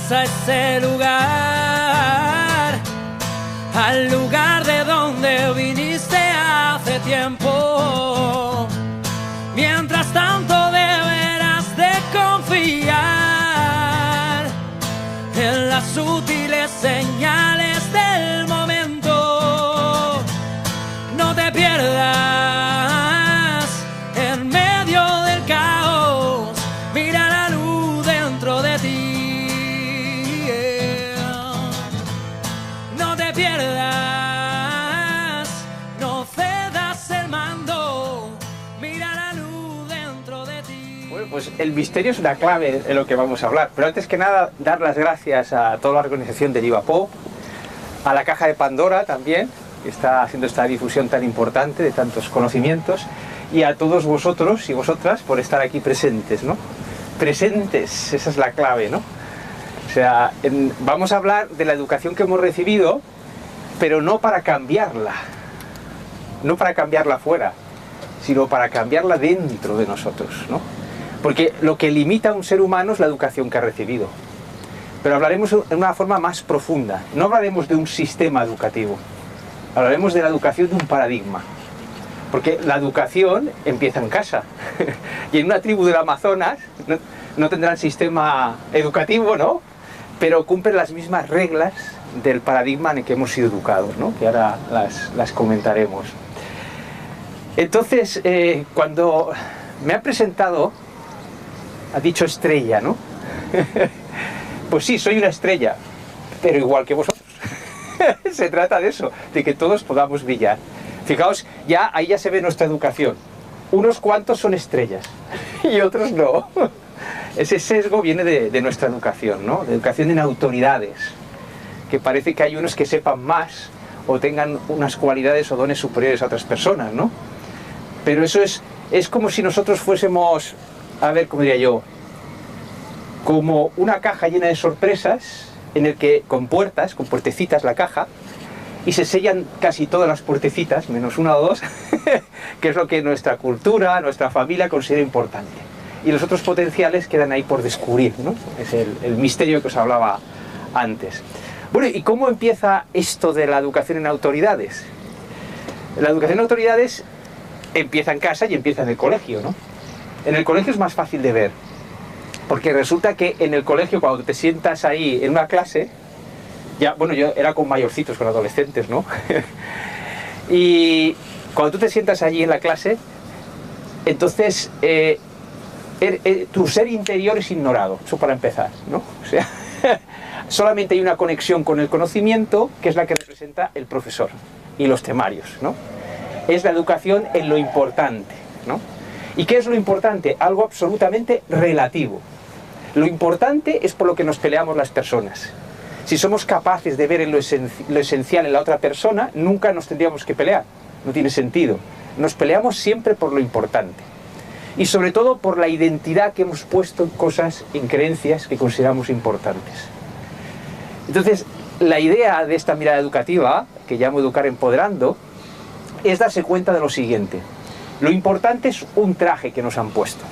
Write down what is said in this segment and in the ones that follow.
vuelvas a ese lugar, al lugar de donde viniste hace tiempo. Mientras tanto deberás de confiar en las sutiles señales del momento. No te pierdas en medio del caos, mira la luz dentro de ti. No te pierdas, no cedas el mando, mira la luz dentro de ti. Bueno, pues el misterio es una clave en lo que vamos a hablar, pero antes que nada dar las gracias a toda la organización de Llivapo, a la Caja de Pandora también, que está haciendo esta difusión tan importante de tantos conocimientos, y a todos vosotros y vosotras por estar aquí presentes, ¿no? Presentes, esa es la clave, ¿no? O sea, vamos a hablar de la educación que hemos recibido, pero no para cambiarla, no para cambiarla fuera, sino para cambiarla dentro de nosotros, ¿no? Porque lo que limita a un ser humano es la educación que ha recibido. Pero hablaremos en una forma más profunda, no hablaremos de un sistema educativo, hablaremos de la educación de un paradigma. Porque la educación empieza en casa. Y en una tribu del Amazonas no tendrán sistema educativo, ¿no? Pero cumplen las mismas reglas del paradigma en el que hemos sido educados, ¿no? Que ahora las comentaremos. Entonces, cuando me ha presentado, ha dicho estrella, ¿no? Pues sí, soy una estrella, pero igual que vosotros. Se trata de eso, de que todos podamos brillar. Fijaos, ahí ya se ve nuestra educación. Unos cuantos son estrellas y otros no. Ese sesgo viene de nuestra educación, ¿no? De educación en autoridades, que parece que hay unos que sepan más o tengan unas cualidades o dones superiores a otras personas, ¿no? Pero eso es como si nosotros fuésemos, a ver, ¿cómo diría yo? Como una caja llena de sorpresas, en el que con puertecitas la caja, y se sellan casi todas las puertecitas, menos una o dos, que es lo que nuestra cultura, nuestra familia considera importante. Y los otros potenciales quedan ahí por descubrir, ¿no? Es el misterio que os hablaba antes. Bueno, ¿y cómo empieza esto de la educación en autoridades? La educación en autoridades empieza en casa y empieza en el colegio, ¿no? En el colegio es más fácil de ver, porque resulta que en el colegio, cuando te sientas ahí en una clase, bueno, yo era con mayorcitos, con adolescentes, ¿no? Y cuando tú te sientas allí en la clase, entonces tu ser interior es ignorado, eso para empezar, ¿no? O sea, solamente hay una conexión con el conocimiento, que es la que representa el profesor y los temarios, ¿no? Es la educación en lo importante, ¿no? ¿Y qué es lo importante? Algo absolutamente relativo. Lo importante es por lo que nos peleamos las personas. Si somos capaces de ver en lo esencial en la otra persona, nunca nos tendríamos que pelear. No tiene sentido. Nos peleamos siempre por lo importante. Y sobre todo por la identidad que hemos puesto en cosas, en creencias que consideramos importantes. Entonces, la idea de esta mirada educativa, que llamo Educar Empoderando, es darse cuenta de lo siguiente. Lo importante es un traje que nos han puesto.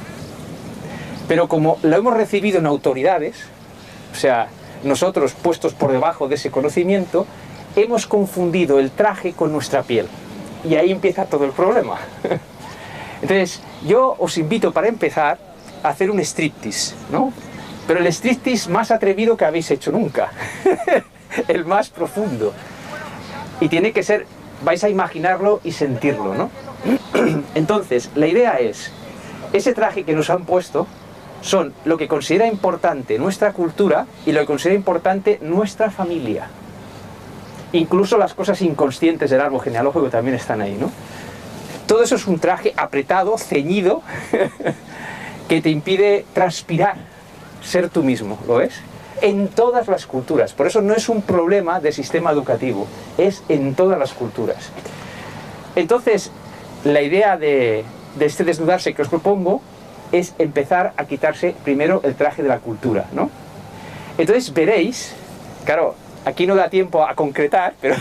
Pero como lo hemos recibido en autoridades, o sea, nosotros puestos por debajo de ese conocimiento, hemos confundido el traje con nuestra piel. Y ahí empieza todo el problema. Entonces, yo os invito para empezar a hacer un striptease, ¿no? Pero el striptease más atrevido que habéis hecho nunca. El más profundo. Y tiene que ser, vais a imaginarlo y sentirlo, ¿no? Entonces, la idea es, ese traje que nos han puesto son lo que considera importante nuestra cultura y lo que considera importante nuestra familia. Incluso las cosas inconscientes del árbol genealógico también están ahí, ¿no? Todo eso es un traje apretado, ceñido, que te impide transpirar, ser tú mismo, ¿lo ves? En todas las culturas. Por eso no es un problema del sistema educativo, es en todas las culturas. Entonces, la idea de este desnudarse que os propongo es empezar a quitarse primero el traje de la cultura, ¿no? Entonces veréis, claro, aquí no da tiempo a concretar, pero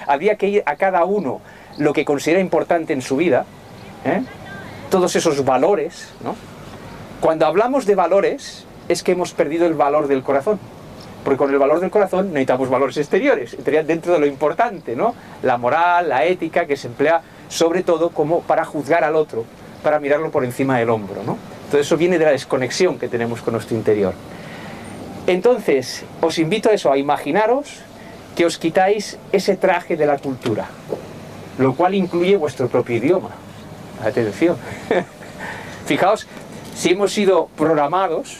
habría que ir a cada uno lo que considera importante en su vida, todos esos valores, ¿no? Cuando hablamos de valores, es que hemos perdido el valor del corazón. Porque con el valor del corazón necesitamos valores exteriores, estarían dentro de lo importante, ¿no? La moral, la ética, que se emplea sobre todo como para juzgar al otro, para mirarlo por encima del hombro, ¿no? Todo eso viene de la desconexión que tenemos con nuestro interior. Entonces, os invito a eso, a imaginaros que os quitáis ese traje de la cultura, lo cual incluye vuestro propio idioma. Atención. Fijaos, si hemos sido programados,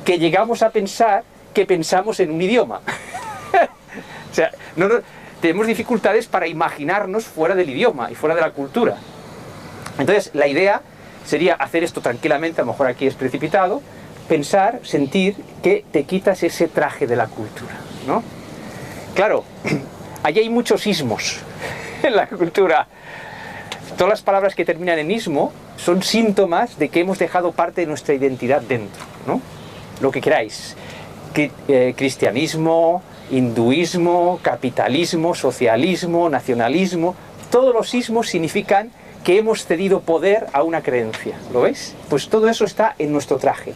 que llegamos a pensar que pensamos en un idioma. O sea, tenemos dificultades para imaginarnos fuera del idioma y fuera de la cultura. Entonces, la idea sería hacer esto tranquilamente, a lo mejor aquí es precipitado, pensar, sentir que te quitas ese traje de la cultura, ¿no? Claro, allí hay muchos ismos en la cultura. Todas las palabras que terminan en ismo son síntomas de que hemos dejado parte de nuestra identidad dentro, ¿no? Lo que queráis. Cristianismo, hinduismo, capitalismo, socialismo, nacionalismo. Todos los ismos significan que hemos cedido poder a una creencia. ¿Lo veis? Pues todo eso está en nuestro traje.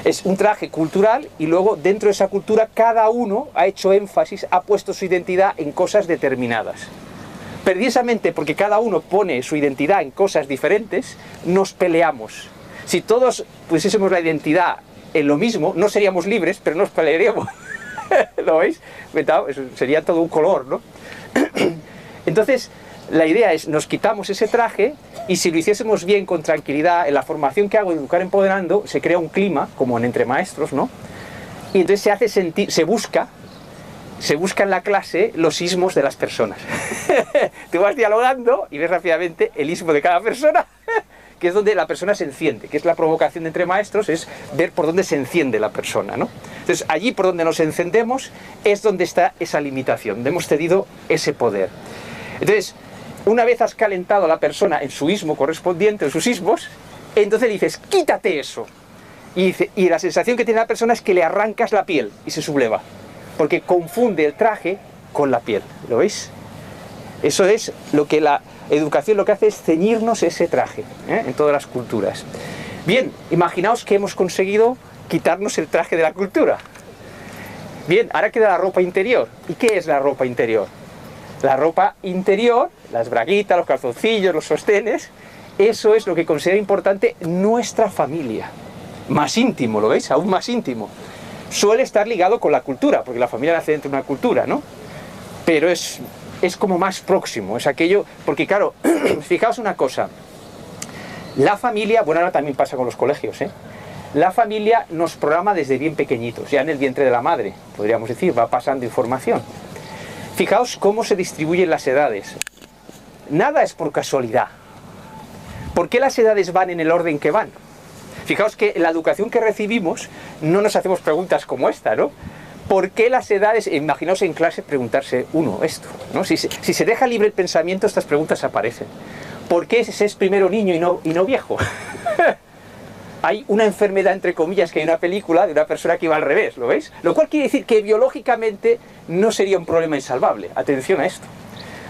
Es un traje cultural y luego dentro de esa cultura cada uno ha hecho énfasis, ha puesto su identidad en cosas determinadas. Precisamente porque cada uno pone su identidad en cosas diferentes, nos peleamos. Si todos pusiésemos la identidad en lo mismo, no seríamos libres, pero nos pelearíamos. ¿Lo veis? Eso sería todo un color, ¿no? Entonces, la idea es, nos quitamos ese traje y si lo hiciésemos bien, con tranquilidad, en la formación que hago de Educar Empoderando, se crea un clima, como en Entre Maestros, ¿no? Y entonces se hace sentir, se busca en la clase los ismos de las personas. Tú vas dialogando y ves rápidamente el ismo de cada persona, que es donde la persona se enciende, que es la provocación de Entre Maestros, es ver por dónde se enciende la persona, ¿no? Entonces, allí por donde nos encendemos es donde está esa limitación, donde hemos cedido ese poder. Entonces, una vez has calentado a la persona en su ismo correspondiente, en sus ismos, entonces le dices, quítate eso. Y la sensación que tiene la persona es que le arrancas la piel y se subleva, porque confunde el traje con la piel. ¿Lo veis? Eso es lo que la educación lo que hace, es ceñirnos ese traje, en todas las culturas. Bien, imaginaos que hemos conseguido quitarnos el traje de la cultura. Bien, ahora queda la ropa interior. ¿Y qué es la ropa interior? La ropa interior, las braguitas, los calzoncillos, los sostenes, eso es lo que considera importante nuestra familia. Más íntimo, ¿lo veis? Aún más íntimo. Suele estar ligado con la cultura, porque la familia nace dentro de una cultura, ¿no? Pero es como más próximo, es aquello, porque claro, fijaos una cosa, la familia, bueno, ahora también pasa con los colegios, la familia nos programa desde bien pequeñitos, ya en el vientre de la madre, podríamos decir, va pasando información. Fijaos cómo se distribuyen las edades. Nada es por casualidad. ¿Por qué las edades van en el orden que van? Fijaos que en la educación que recibimos no nos hacemos preguntas como esta, ¿no? ¿Por qué las edades? Imaginaos en clase preguntarse uno esto, ¿no? Si se deja libre el pensamiento, estas preguntas aparecen. ¿Por qué se es primero niño y no viejo? Hay una enfermedad, entre comillas, que hay una película de una persona que iba al revés, ¿lo veis? Lo cual quiere decir que biológicamente no sería un problema insalvable. Atención a esto.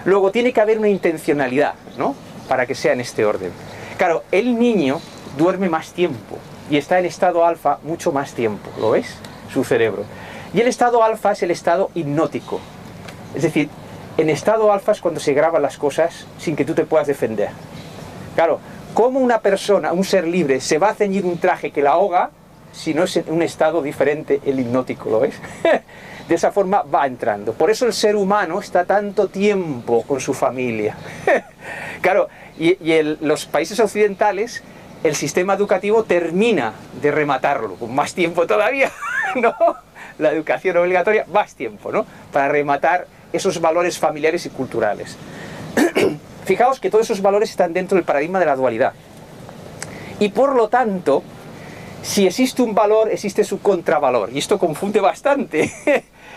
Luego tiene que haber una intencionalidad, ¿no? Para que sea en este orden. Claro, el niño duerme más tiempo y está en estado alfa mucho más tiempo, ¿lo veis? Su cerebro. Y el estado alfa es el estado hipnótico. Es decir, en estado alfa es cuando se graban las cosas sin que tú te puedas defender. Claro, ¿cómo una persona, un ser libre, se va a ceñir un traje que la ahoga si no es en un estado diferente el hipnótico, ¿lo ves? De esa forma va entrando. Por eso el ser humano está tanto tiempo con su familia. Claro, y en los países occidentales el sistema educativo termina de rematarlo, con más tiempo todavía, ¿no? La educación obligatoria, más tiempo, ¿no? Para rematar esos valores familiares y culturales. Fijaos que todos esos valores están dentro del paradigma de la dualidad. Y por lo tanto, si existe un valor, existe su contravalor. Y esto confunde bastante.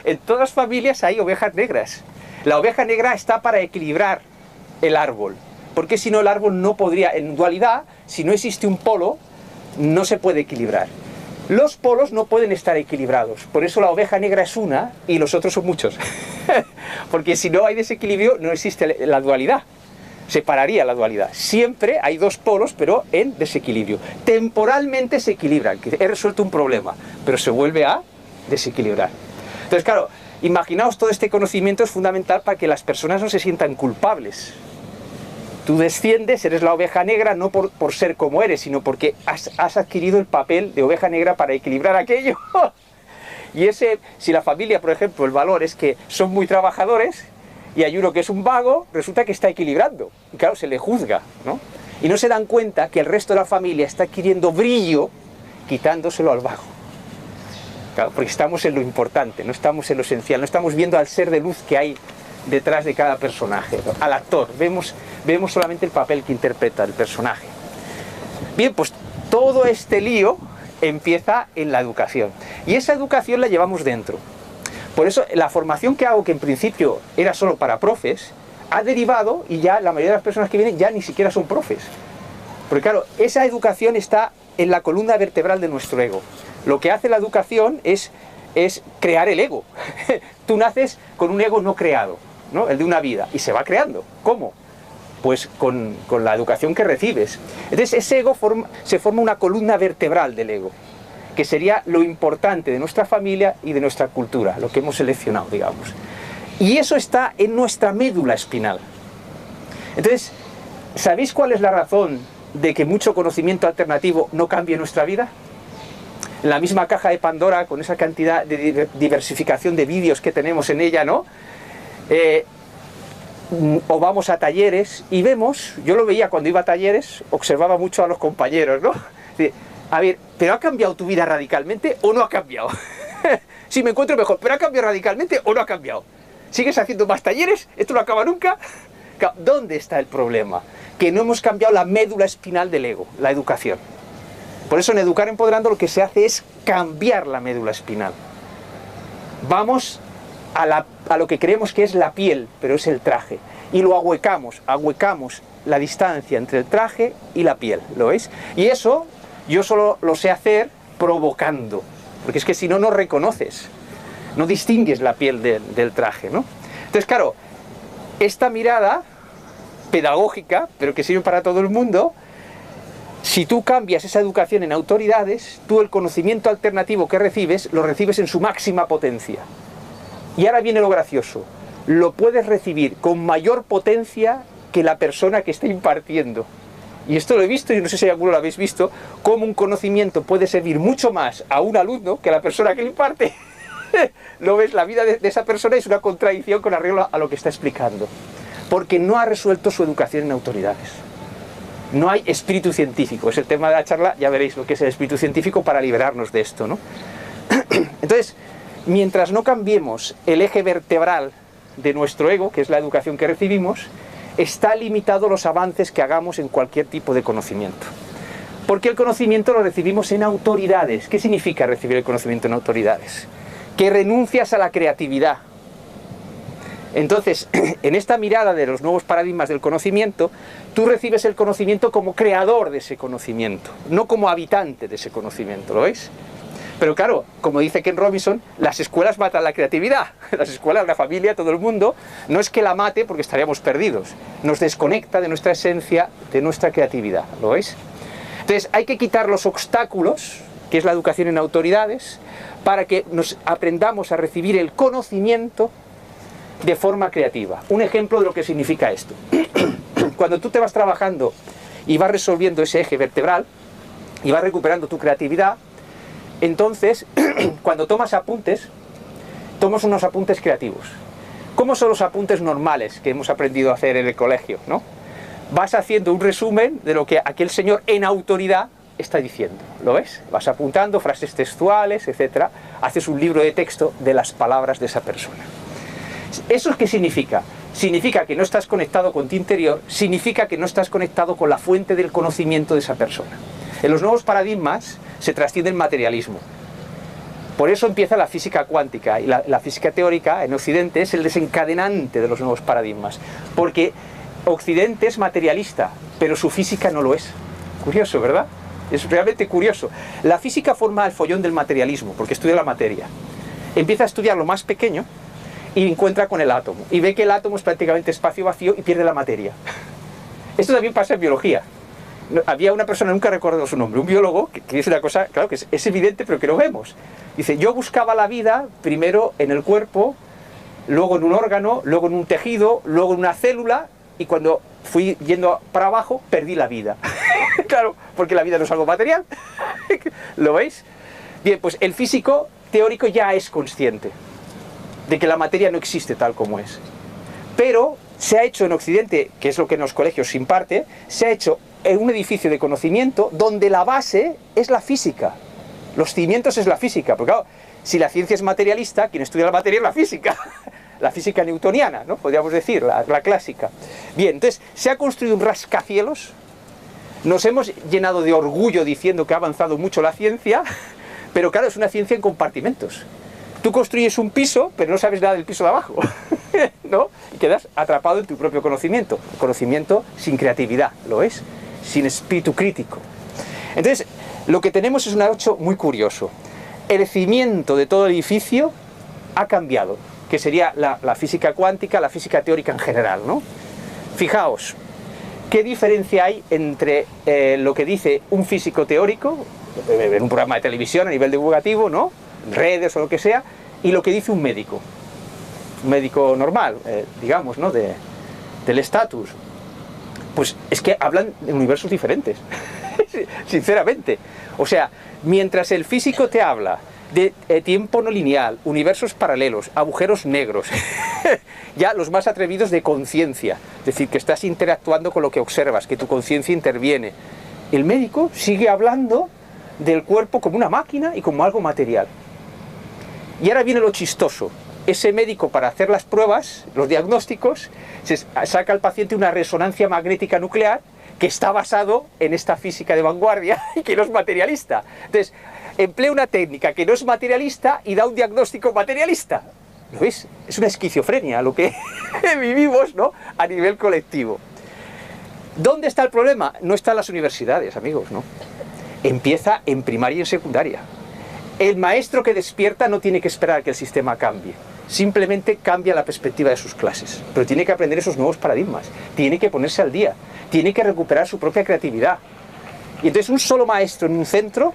En todas las familias hay ovejas negras. La oveja negra está para equilibrar el árbol. Porque si no, el árbol no podría, en dualidad, si no existe un polo, no se puede equilibrar. Los polos no pueden estar equilibrados. Por eso la oveja negra es una y los otros son muchos. Porque si no hay desequilibrio, no existe la dualidad. Separaría la dualidad. Siempre hay dos polos, pero en desequilibrio. Temporalmente se equilibran, que he resuelto un problema, pero se vuelve a desequilibrar. Entonces, claro, imaginaos, todo este conocimiento es fundamental para que las personas no se sientan culpables. Tú desciendes, eres la oveja negra, no por ser como eres, sino porque has adquirido el papel de oveja negra para equilibrar aquello. Y si la familia, por ejemplo, el valor es que son muy trabajadores, y hay uno que es un vago, resulta que está equilibrando. Y claro, se le juzga, ¿no? Y no se dan cuenta que el resto de la familia está adquiriendo brillo, quitándoselo al vago. Claro, porque estamos en lo importante, no estamos en lo esencial, no estamos viendo al ser de luz que hay detrás de cada personaje, ¿no? Al actor, vemos solamente el papel que interpreta el personaje. Bien, pues todo este lío empieza en la educación, y esa educación la llevamos dentro. Por eso la formación que hago, que en principio era solo para profes, ha derivado, y ya la mayoría de las personas que vienen ya ni siquiera son profes. Porque claro, esa educación está en la columna vertebral de nuestro ego. Lo que hace la educación es crear el ego. Tú naces con un ego no creado, ¿no? El de una vida, y se va creando. ¿Cómo? Pues con la educación que recibes. Entonces ese ego se forma una columna vertebral del ego, que sería lo importante de nuestra familia y de nuestra cultura, lo que hemos seleccionado, digamos. Y eso está en nuestra médula espinal. Entonces, ¿sabéis cuál es la razón de que mucho conocimiento alternativo no cambie nuestra vida? En la misma caja de Pandora, con esa cantidad de diversificación de vídeos que tenemos en ella, ¿no? O vamos a talleres y vemos, yo lo veía cuando iba a talleres, observaba mucho a los compañeros, ¿no? A ver, ¿pero ha cambiado tu vida radicalmente o no ha cambiado? Si me encuentro mejor, ¿pero ha cambiado radicalmente o no ha cambiado? ¿Sigues haciendo más talleres? ¿Esto no acaba nunca? ¿Dónde está el problema? Que no hemos cambiado la médula espinal del ego, la educación. Por eso en Educar Empoderando lo que se hace es cambiar la médula espinal. Vamos a lo que creemos que es la piel, pero es el traje. Y lo ahuecamos la distancia entre el traje y la piel, ¿lo veis? Y eso yo solo lo sé hacer provocando, porque es que si no, no reconoces, no distingues la piel del traje, ¿no? Entonces, claro, esta mirada pedagógica, pero que sirve para todo el mundo, si tú cambias esa educación en autoridades, tú el conocimiento alternativo que recibes, lo recibes en su máxima potencia. Y ahora viene lo gracioso, lo puedes recibir con mayor potencia que la persona que está impartiendo. Y esto lo he visto, y no sé si alguno lo habéis visto, cómo un conocimiento puede servir mucho más a un alumno que a la persona que le imparte. ¿Lo ves? La vida de esa persona es una contradicción con arreglo a lo que está explicando. Porque no ha resuelto su educación en autoridades. No hay espíritu científico. Es el tema de la charla, ya veréis lo que es el espíritu científico para liberarnos de esto, ¿no? Entonces, mientras no cambiemos el eje vertebral de nuestro ego, que es la educación que recibimos, está limitado los avances que hagamos en cualquier tipo de conocimiento. Porque el conocimiento lo recibimos en autoridades. ¿Qué significa recibir el conocimiento en autoridades? Que renuncias a la creatividad. Entonces, en esta mirada de los nuevos paradigmas del conocimiento, tú recibes el conocimiento como creador de ese conocimiento, no como habitante de ese conocimiento, ¿lo veis? Pero claro, como dice Ken Robinson, las escuelas matan la creatividad. Las escuelas, la familia, todo el mundo, no es que la mate porque estaríamos perdidos. Nos desconecta de nuestra esencia, de nuestra creatividad, ¿lo veis? Entonces hay que quitar los obstáculos, que es la educación en autoridades, para que nos aprendamos a recibir el conocimiento de forma creativa. Un ejemplo de lo que significa esto. Cuando tú te vas trabajando y vas resolviendo ese eje vertebral y vas recuperando tu creatividad, entonces, cuando tomas apuntes, tomas unos apuntes creativos. ¿Cómo son los apuntes normales que hemos aprendido a hacer en el colegio, ¿no? Vas haciendo un resumen de lo que aquel señor en autoridad está diciendo, ¿lo ves? Vas apuntando frases textuales, etc. Haces un libro de texto de las palabras de esa persona. ¿Eso qué significa? Significa que no estás conectado con tu interior, significa que no estás conectado con la fuente del conocimiento de esa persona. En los nuevos paradigmas se trasciende el materialismo. Por eso empieza la física cuántica, y la física teórica en Occidente es el desencadenante de los nuevos paradigmas. Porque Occidente es materialista, pero su física no lo es. Curioso, ¿verdad? Es realmente curioso. La física forma el follón del materialismo, porque estudia la materia. Empieza a estudiar lo más pequeño y encuentra con el átomo. Y ve que el átomo es prácticamente espacio vacío y pierde la materia. Esto también pasa en biología. Había una persona, nunca recuerdo su nombre, un biólogo, que dice una cosa, claro que es evidente, pero que no vemos. Dice, yo buscaba la vida primero en el cuerpo, luego en un órgano, luego en un tejido, luego en una célula, y cuando fui yendo para abajo, perdí la vida. Claro, porque la vida no es algo material. ¿Lo veis? Bien, pues el físico teórico ya es consciente de que la materia no existe tal como es. Pero se ha hecho en Occidente, que es lo que en los colegios se imparte, se ha hecho en un edificio de conocimiento donde la base es la física. Los cimientos es la física. Porque claro, si la ciencia es materialista, quien estudia la materia es la física. La física newtoniana, ¿no? Podríamos decir, la clásica. Bien, entonces se ha construido un rascacielos. Nos hemos llenado de orgullo diciendo que ha avanzado mucho la ciencia, pero claro, es una ciencia en compartimentos. Tú construyes un piso, pero no sabes nada del piso de abajo, ¿no? Y quedas atrapado en tu propio conocimiento. Conocimiento sin creatividad, ¿lo es? Sin espíritu crítico. Entonces, lo que tenemos es un hecho muy curioso. El cimiento de todo el edificio ha cambiado, que sería la física cuántica, la física teórica en general, ¿no? Fijaos, ¿qué diferencia hay entre lo que dice un físico teórico, en un programa de televisión a nivel divulgativo, ¿no? Redes o lo que sea, y lo que dice un médico normal, digamos, ¿no? Del estatus? Pues es que hablan de universos diferentes, sinceramente. O sea, mientras el físico te habla de tiempo no lineal, universos paralelos, agujeros negros, ya los más atrevidos de conciencia, es decir, que estás interactuando con lo que observas, que tu conciencia interviene. El médico sigue hablando del cuerpo como una máquina y como algo material. Y ahora viene lo chistoso. Ese médico, para hacer las pruebas, los diagnósticos, se saca al paciente una resonancia magnética nuclear que está basado en esta física de vanguardia y que no es materialista. Entonces, emplea una técnica que no es materialista y da un diagnóstico materialista. ¿Lo veis? Es una esquizofrenia lo que vivimos, ¿no? A nivel colectivo. ¿Dónde está el problema? No está en las universidades, amigos, ¿no? Empieza en primaria y en secundaria. El maestro que despierta no tiene que esperar a que el sistema cambie. Simplemente cambia la perspectiva de sus clases. Pero tiene que aprender esos nuevos paradigmas. Tiene que ponerse al día. Tiene que recuperar su propia creatividad. Y entonces un solo maestro en un centro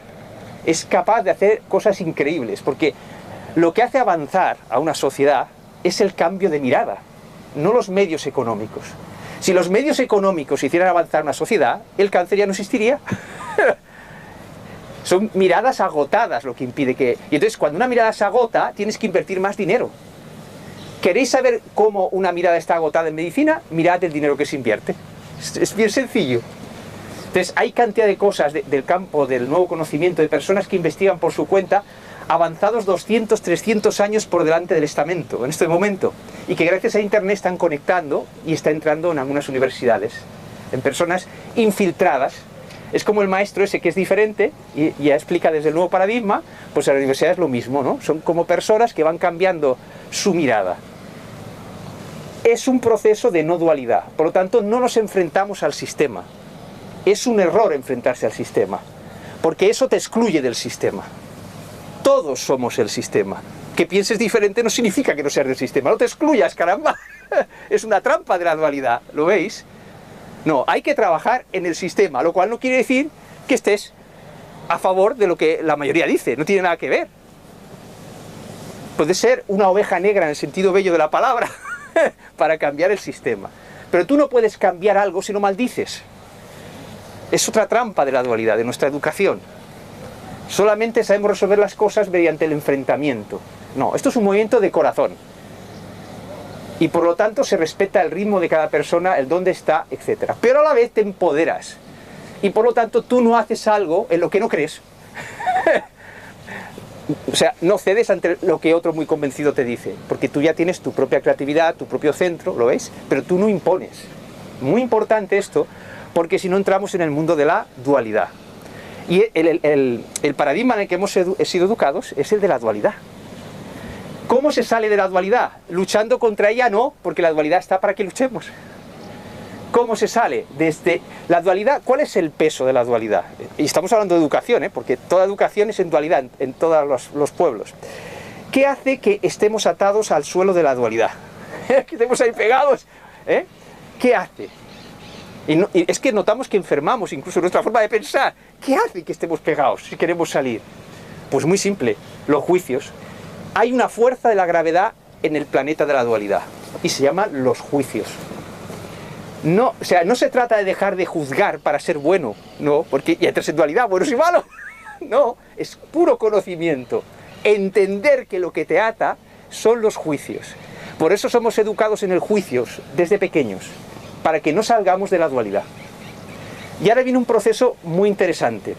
es capaz de hacer cosas increíbles. Porque lo que hace avanzar a una sociedad es el cambio de mirada, no los medios económicos. Si los medios económicos hicieran avanzar una sociedad, el cáncer ya no existiría. Son miradas agotadas lo que impide que... Y entonces cuando una mirada se agota, tienes que invertir más dinero. ¿Queréis saber cómo una mirada está agotada en medicina? Mirad el dinero que se invierte. Es bien sencillo. Entonces hay cantidad de cosas del campo del nuevo conocimiento, de personas que investigan por su cuenta, avanzados 200, 300 años por delante del estamento, en este momento. Y que gracias a Internet están conectando y está entrando en algunas universidades. En personas infiltradas. Es como el maestro ese que es diferente y ya explica desde el nuevo paradigma, pues en la universidad es lo mismo, ¿no? Son como personas que van cambiando su mirada. Es un proceso de no dualidad, por lo tanto no nos enfrentamos al sistema. Es un error enfrentarse al sistema, porque eso te excluye del sistema. Todos somos el sistema. Que pienses diferente no significa que no seas del sistema, no te excluyas, caramba. Es una trampa de la dualidad, ¿lo veis? No, hay que trabajar en el sistema, lo cual no quiere decir que estés a favor de lo que la mayoría dice, no tiene nada que ver. Puedes ser una oveja negra en el sentido bello de la palabra para cambiar el sistema. Pero tú no puedes cambiar algo si no maldices. Es otra trampa de la dualidad, de nuestra educación. Solamente sabemos resolver las cosas mediante el enfrentamiento. No, esto es un movimiento de corazón. Y por lo tanto se respeta el ritmo de cada persona, el dónde está, etc. Pero a la vez te empoderas. Y por lo tanto tú no haces algo en lo que no crees. O sea, no cedes ante lo que otro muy convencido te dice. Porque tú ya tienes tu propia creatividad, tu propio centro, ¿lo ves? Pero tú no impones. Muy importante esto, porque si no entramos en el mundo de la dualidad. Y el paradigma en el que hemos sido educados es el de la dualidad. ¿Cómo se sale de la dualidad? ¿Luchando contra ella? No, porque la dualidad está para que luchemos. ¿Cómo se sale? Desde la dualidad, ¿cuál es el peso de la dualidad? Y estamos hablando de educación, porque toda educación es en dualidad, en todos los pueblos. ¿Qué hace que estemos atados al suelo de la dualidad? Que estemos ahí pegados. ¿Qué hace? Y es que notamos que enfermamos incluso nuestra forma de pensar. ¿Qué hace que estemos pegados si queremos salir? Pues muy simple, los juicios. Hay una fuerza de la gravedad en el planeta de la dualidad y se llaman los juicios. No, o sea, no se trata de dejar de juzgar para ser bueno, no, porque ya entras en dualidad, buenos y malos. No, es puro conocimiento. Entender que lo que te ata son los juicios. Por eso somos educados en el juicio desde pequeños, para que no salgamos de la dualidad. Y ahora viene un proceso muy interesante.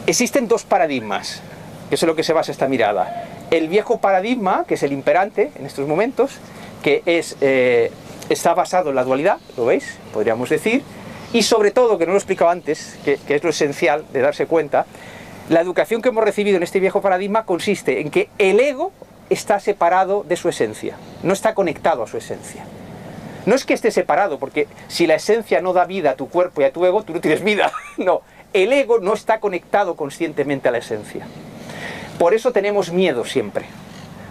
Existen dos paradigmas, que es en lo que se basa esta mirada. El viejo paradigma, que es el imperante en estos momentos, que está basado en la dualidad, ¿lo veis? Podríamos decir. Y sobre todo, que no lo he explicado antes, que es lo esencial de darse cuenta, la educación que hemos recibido en este viejo paradigma consiste en que el ego está separado de su esencia, no está conectado a su esencia. No es que esté separado, porque si la esencia no da vida a tu cuerpo y a tu ego, tú no tienes vida. No, el ego no está conectado conscientemente a la esencia. Por eso tenemos miedo siempre.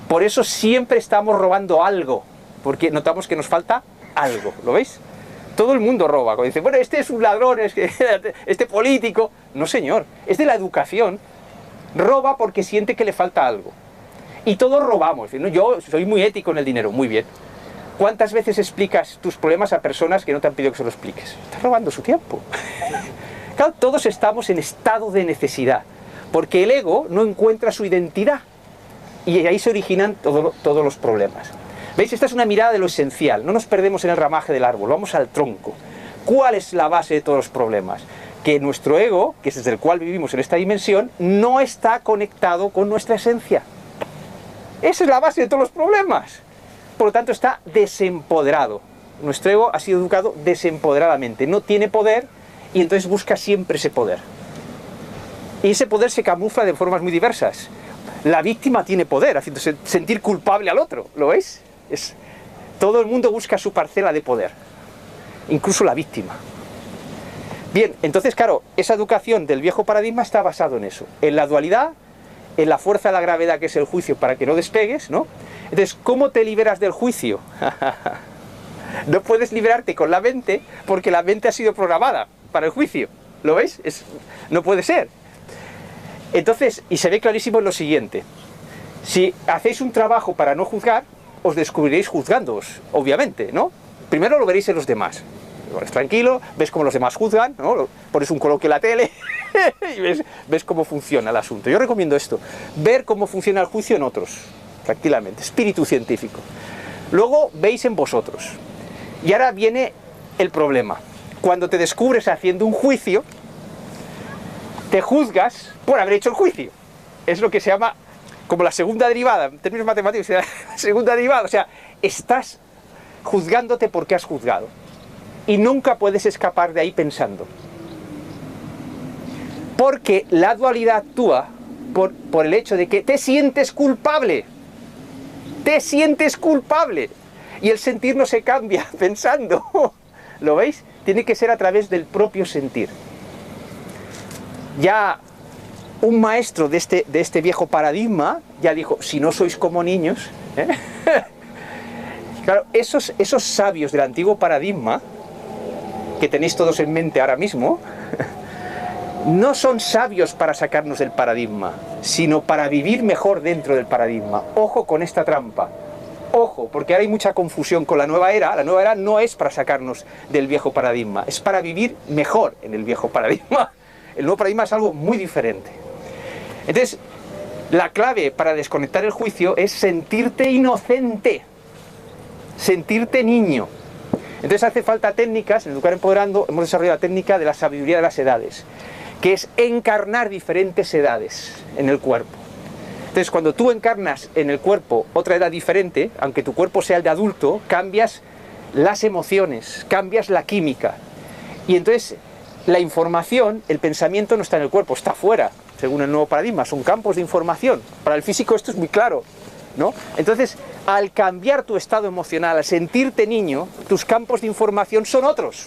Por eso siempre estamos robando algo, porque notamos que nos falta algo, ¿lo veis? Todo el mundo roba, cuando dice, bueno, este es un ladrón, este político. No, señor, es de la educación. Roba porque siente que le falta algo. Y todos robamos. ¿No? Yo soy muy ético en el dinero, muy bien. ¿Cuántas veces explicas tus problemas a personas que no te han pedido que se lo expliques? Estás robando su tiempo. Claro, todos estamos en estado de necesidad, porque el ego no encuentra su identidad. Y ahí se originan todos los problemas. ¿Veis? Esta es una mirada de lo esencial. No nos perdemos en el ramaje del árbol, vamos al tronco. ¿Cuál es la base de todos los problemas? Que nuestro ego, que es desde el cual vivimos en esta dimensión, no está conectado con nuestra esencia. Esa es la base de todos los problemas. Por lo tanto, está desempoderado. Nuestro ego ha sido educado desempoderadamente. No tiene poder y entonces busca siempre ese poder. Y ese poder se camufla de formas muy diversas. La víctima tiene poder, haciéndose sentir culpable al otro. ¿Lo veis? Todo el mundo busca su parcela de poder. Incluso la víctima. Bien, entonces, claro, esa educación del viejo paradigma está basado en eso. En la dualidad, en la fuerza de la gravedad, que es el juicio, para que no despegues, ¿no? Entonces, ¿cómo te liberas del juicio? No puedes liberarte con la mente, porque la mente ha sido programada para el juicio. ¿Lo veis? No puede ser. Entonces, y se ve clarísimo en lo siguiente. Si hacéis un trabajo para no juzgar, os descubriréis juzgándoos, obviamente, ¿no? Primero lo veréis en los demás. Eres tranquilo, ves cómo los demás juzgan, ¿no? Pones un coloquio en la tele y ves cómo funciona el asunto. Yo recomiendo esto, ver cómo funciona el juicio en otros, tranquilamente, espíritu científico. Luego veis en vosotros. Y ahora viene el problema. Cuando te descubres haciendo un juicio, te juzgas por haber hecho el juicio. Es lo que se llama como la segunda derivada, en términos matemáticos, la segunda derivada. O sea, estás juzgándote porque has juzgado. Y nunca puedes escapar de ahí pensando. Porque la dualidad actúa por el hecho de que te sientes culpable. Te sientes culpable. Y el sentir no se cambia pensando. ¿Lo veis? Tiene que ser a través del propio sentir. Ya un maestro de este viejo paradigma ya dijo, si no sois como niños, ¿eh? Claro, esos sabios del antiguo paradigma, que tenéis todos en mente ahora mismo, no son sabios para sacarnos del paradigma, sino para vivir mejor dentro del paradigma. Ojo con esta trampa. Ojo, porque ahora hay mucha confusión con la nueva era. La nueva era no es para sacarnos del viejo paradigma, es para vivir mejor en el viejo paradigma. El nuevo paradigma es algo muy diferente. Entonces, la clave para desconectar el juicio es sentirte inocente, sentirte niño. Entonces hace falta técnicas, en Educar Empoderando hemos desarrollado la técnica de la sabiduría de las edades, que es encarnar diferentes edades en el cuerpo. Entonces cuando tú encarnas en el cuerpo otra edad diferente, aunque tu cuerpo sea el de adulto, cambias las emociones, cambias la química. Y entonces la información, el pensamiento no está en el cuerpo, está fuera, según el nuevo paradigma, son campos de información. Para el físico esto es muy claro, ¿no? Entonces, al cambiar tu estado emocional, al sentirte niño, tus campos de información son otros,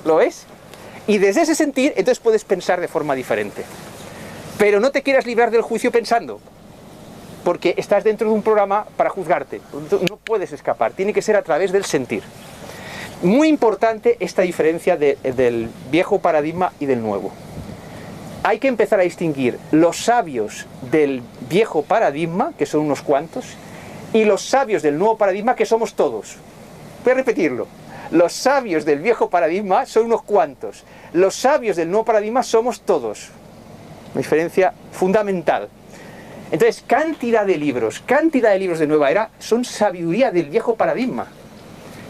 ¿lo ves? Y desde ese sentir, entonces puedes pensar de forma diferente. Pero no te quieras librar del juicio pensando, porque estás dentro de un programa para juzgarte, no puedes escapar, tiene que ser a través del sentir. Muy importante esta diferencia del viejo paradigma y del nuevo. Hay que empezar a distinguir los sabios del viejo paradigma, que son unos cuantos, y los sabios del nuevo paradigma, que somos todos. Voy a repetirlo. Los sabios del viejo paradigma son unos cuantos. Los sabios del nuevo paradigma somos todos. Una diferencia fundamental. Entonces, cantidad de libros de nueva era son sabiduría del viejo paradigma.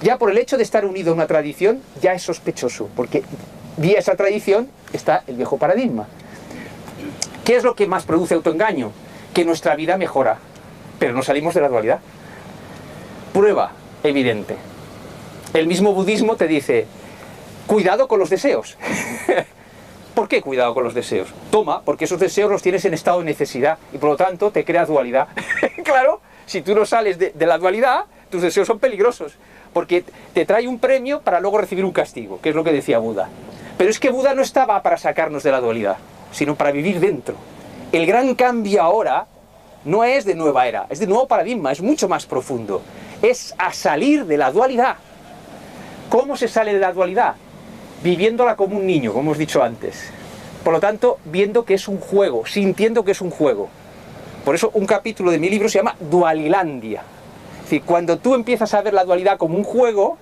Ya por el hecho de estar unido a una tradición, ya es sospechoso, porque vía esa tradición está el viejo paradigma. ¿Qué es lo que más produce autoengaño? Que nuestra vida mejora, pero no salimos de la dualidad. Prueba evidente. El mismo budismo te dice, cuidado con los deseos. ¿Por qué cuidado con los deseos? Toma, porque esos deseos los tienes en estado de necesidad y por lo tanto te creas dualidad. Claro, si tú no sales de la dualidad, tus deseos son peligrosos, porque te trae un premio para luego recibir un castigo, que es lo que decía Buda. Pero es que Buda no estaba para sacarnos de la dualidad, sino para vivir dentro. El gran cambio ahora no es de nueva era, es de nuevo paradigma, es mucho más profundo. Es a salir de la dualidad. ¿Cómo se sale de la dualidad? Viviéndola como un niño, como hemos dicho antes. Por lo tanto, viendo que es un juego, sintiendo que es un juego. Por eso un capítulo de mi libro se llama Dualilandia. Es decir, cuando tú empiezas a ver la dualidad como un juego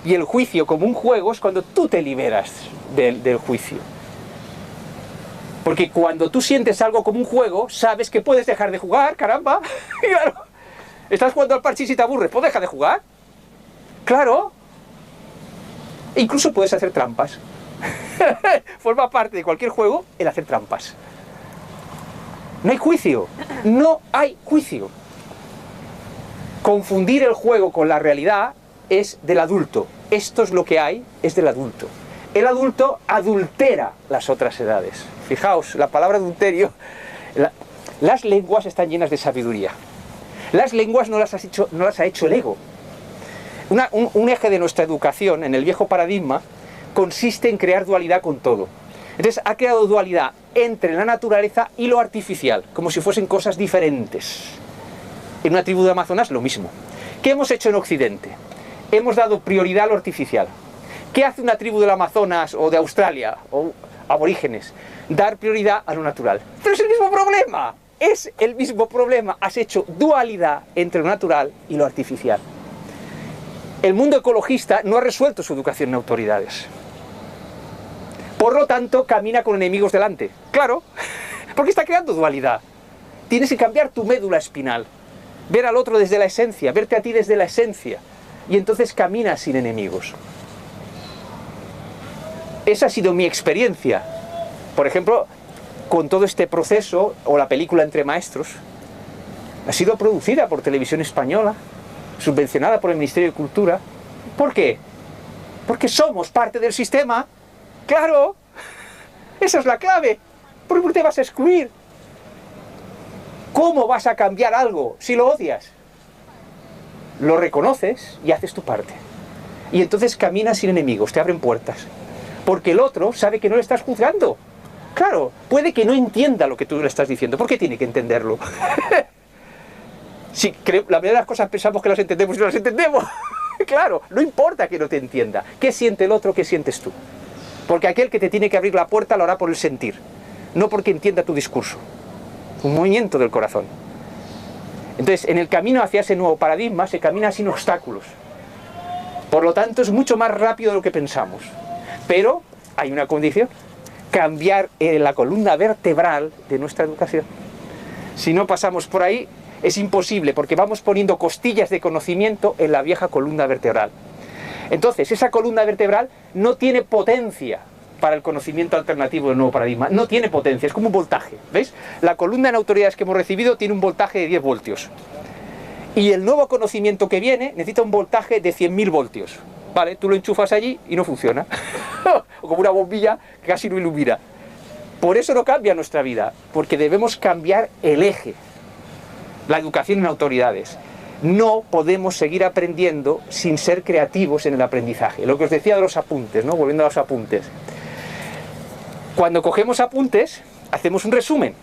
y el juicio como un juego, es cuando tú te liberas del juicio. Porque cuando tú sientes algo como un juego, sabes que puedes dejar de jugar, caramba. Claro. Estás jugando al parchís y te aburres, pues deja de jugar. Claro. E incluso puedes hacer trampas. Forma parte de cualquier juego el hacer trampas. No hay juicio. No hay juicio. Confundir el juego con la realidad es del adulto. Esto es lo que hay, es del adulto. El adulto adultera las otras edades. Fijaos, la palabra adulterio. Las lenguas están llenas de sabiduría. Las lenguas no las ha hecho el ego. Un eje de nuestra educación en el viejo paradigma consiste en crear dualidad con todo. Entonces ha creado dualidad entre la naturaleza y lo artificial, como si fuesen cosas diferentes. En una tribu de Amazonas lo mismo. ¿Qué hemos hecho en Occidente? Hemos dado prioridad a lo artificial. ¿Qué hace una tribu del Amazonas o de Australia o aborígenes? Dar prioridad a lo natural. Pero es el mismo problema. Es el mismo problema. Has hecho dualidad entre lo natural y lo artificial. El mundo ecologista no ha resuelto su educación en autoridades. Por lo tanto, camina con enemigos delante. Claro, porque está creando dualidad. Tienes que cambiar tu médula espinal. Ver al otro desde la esencia, verte a ti desde la esencia. Y entonces caminas sin enemigos. Esa ha sido mi experiencia. Por ejemplo, con todo este proceso, o la película Entre Maestros, ha sido producida por Televisión Española, subvencionada por el Ministerio de Cultura. ¿Por qué? Porque somos parte del sistema. ¡Claro! Esa es la clave. ¿Por qué te vas a excluir? ¿Cómo vas a cambiar algo si lo odias? Lo reconoces y haces tu parte. Y entonces caminas sin enemigos, te abren puertas. Porque el otro sabe que no le estás juzgando. Claro, puede que no entienda lo que tú le estás diciendo. ¿Por qué tiene que entenderlo? Si la mayoría de las cosas pensamos que las entendemos y no las entendemos. Claro, no importa que no te entienda. ¿Qué siente el otro? ¿Qué sientes tú? Porque aquel que te tiene que abrir la puerta lo hará por el sentir, no porque entienda tu discurso. Un movimiento del corazón. Entonces, en el camino hacia ese nuevo paradigma se camina sin obstáculos. Por lo tanto, es mucho más rápido de lo que pensamos. Pero hay una condición: cambiar la columna vertebral de nuestra educación. Si no pasamos por ahí, es imposible, porque vamos poniendo costillas de conocimiento en la vieja columna vertebral. Entonces, esa columna vertebral no tiene potencia para el conocimiento alternativo del nuevo paradigma. No tiene potencia, es como un voltaje. ¿Veis? La columna en autoridades que hemos recibido tiene un voltaje de 10 voltios. Y el nuevo conocimiento que viene necesita un voltaje de 100.000 voltios. ¿Vale? Tú lo enchufas allí y no funciona. O como una bombilla que casi no ilumina. Por eso no cambia nuestra vida, porque debemos cambiar el eje. La educación en autoridades. No podemos seguir aprendiendo sin ser creativos en el aprendizaje. Lo que os decía de los apuntes, ¿no? Volviendo a los apuntes. Cuando cogemos apuntes, hacemos un resumen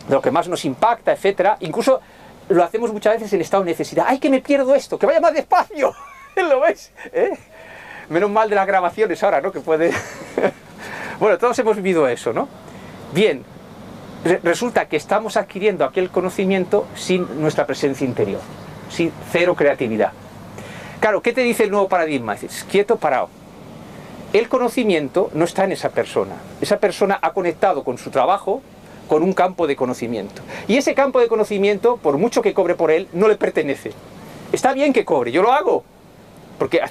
de lo que más nos impacta, etc. Incluso lo hacemos muchas veces en estado de necesidad. ¡Ay, que me pierdo esto! ¡Que vaya más despacio! ¿Lo ves? Menos mal de las grabaciones ahora, ¿no? Que puede... Bueno, todos hemos vivido eso, ¿no? Bien, resulta que estamos adquiriendo aquel conocimiento sin nuestra presencia interior, sin cero creatividad. Claro, ¿qué te dice el nuevo paradigma? Dices, quieto, parado. El conocimiento no está en esa persona. Esa persona ha conectado con su trabajo con un campo de conocimiento. Y ese campo de conocimiento, por mucho que cobre por él, no le pertenece. Está bien que cobre, yo lo hago. Porque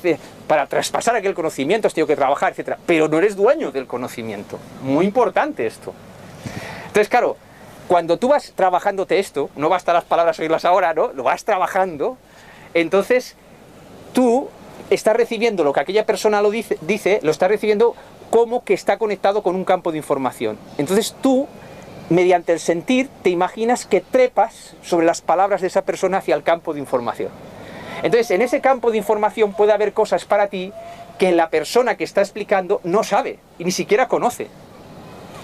para traspasar aquel conocimiento has tenido que trabajar, etc. Pero no eres dueño del conocimiento. Muy importante esto. Entonces, claro, cuando tú vas trabajándote esto, no basta las palabras oírlas ahora, ¿no? Lo vas trabajando, entonces tú estás recibiendo lo que aquella persona lo dice, lo estás recibiendo como que está conectado con un campo de información. Entonces tú, mediante el sentir, te imaginas que trepas sobre las palabras de esa persona hacia el campo de información. Entonces, en ese campo de información puede haber cosas para ti que la persona que está explicando no sabe y ni siquiera conoce.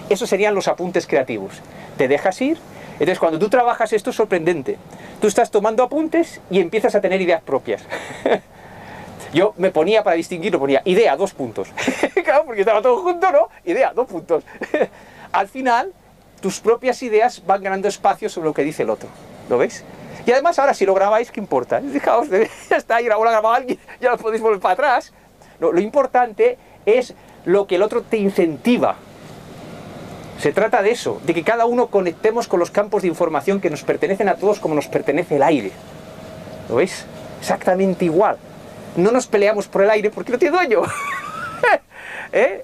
Esos serían los apuntes creativos. Te dejas ir. Entonces, cuando tú trabajas esto es sorprendente. Tú estás tomando apuntes y empiezas a tener ideas propias. Yo me ponía, para distinguirlo, ponía idea, 2 puntos. Claro, porque estaba todo junto, ¿no? Idea, 2 puntos. Al final, tus propias ideas van ganando espacio sobre lo que dice el otro. ¿Lo veis? Y además, ahora si lo grabáis, ¿qué importa? Fijaos, ya está, ahí lo ha grabado alguien, ya lo podéis volver para atrás. No, lo importante es lo que el otro te incentiva. Se trata de eso, de que cada uno conectemos con los campos de información que nos pertenecen a todos como nos pertenece el aire. ¿Lo veis? Exactamente igual. No nos peleamos por el aire porque no tiene dueño. ¿Eh?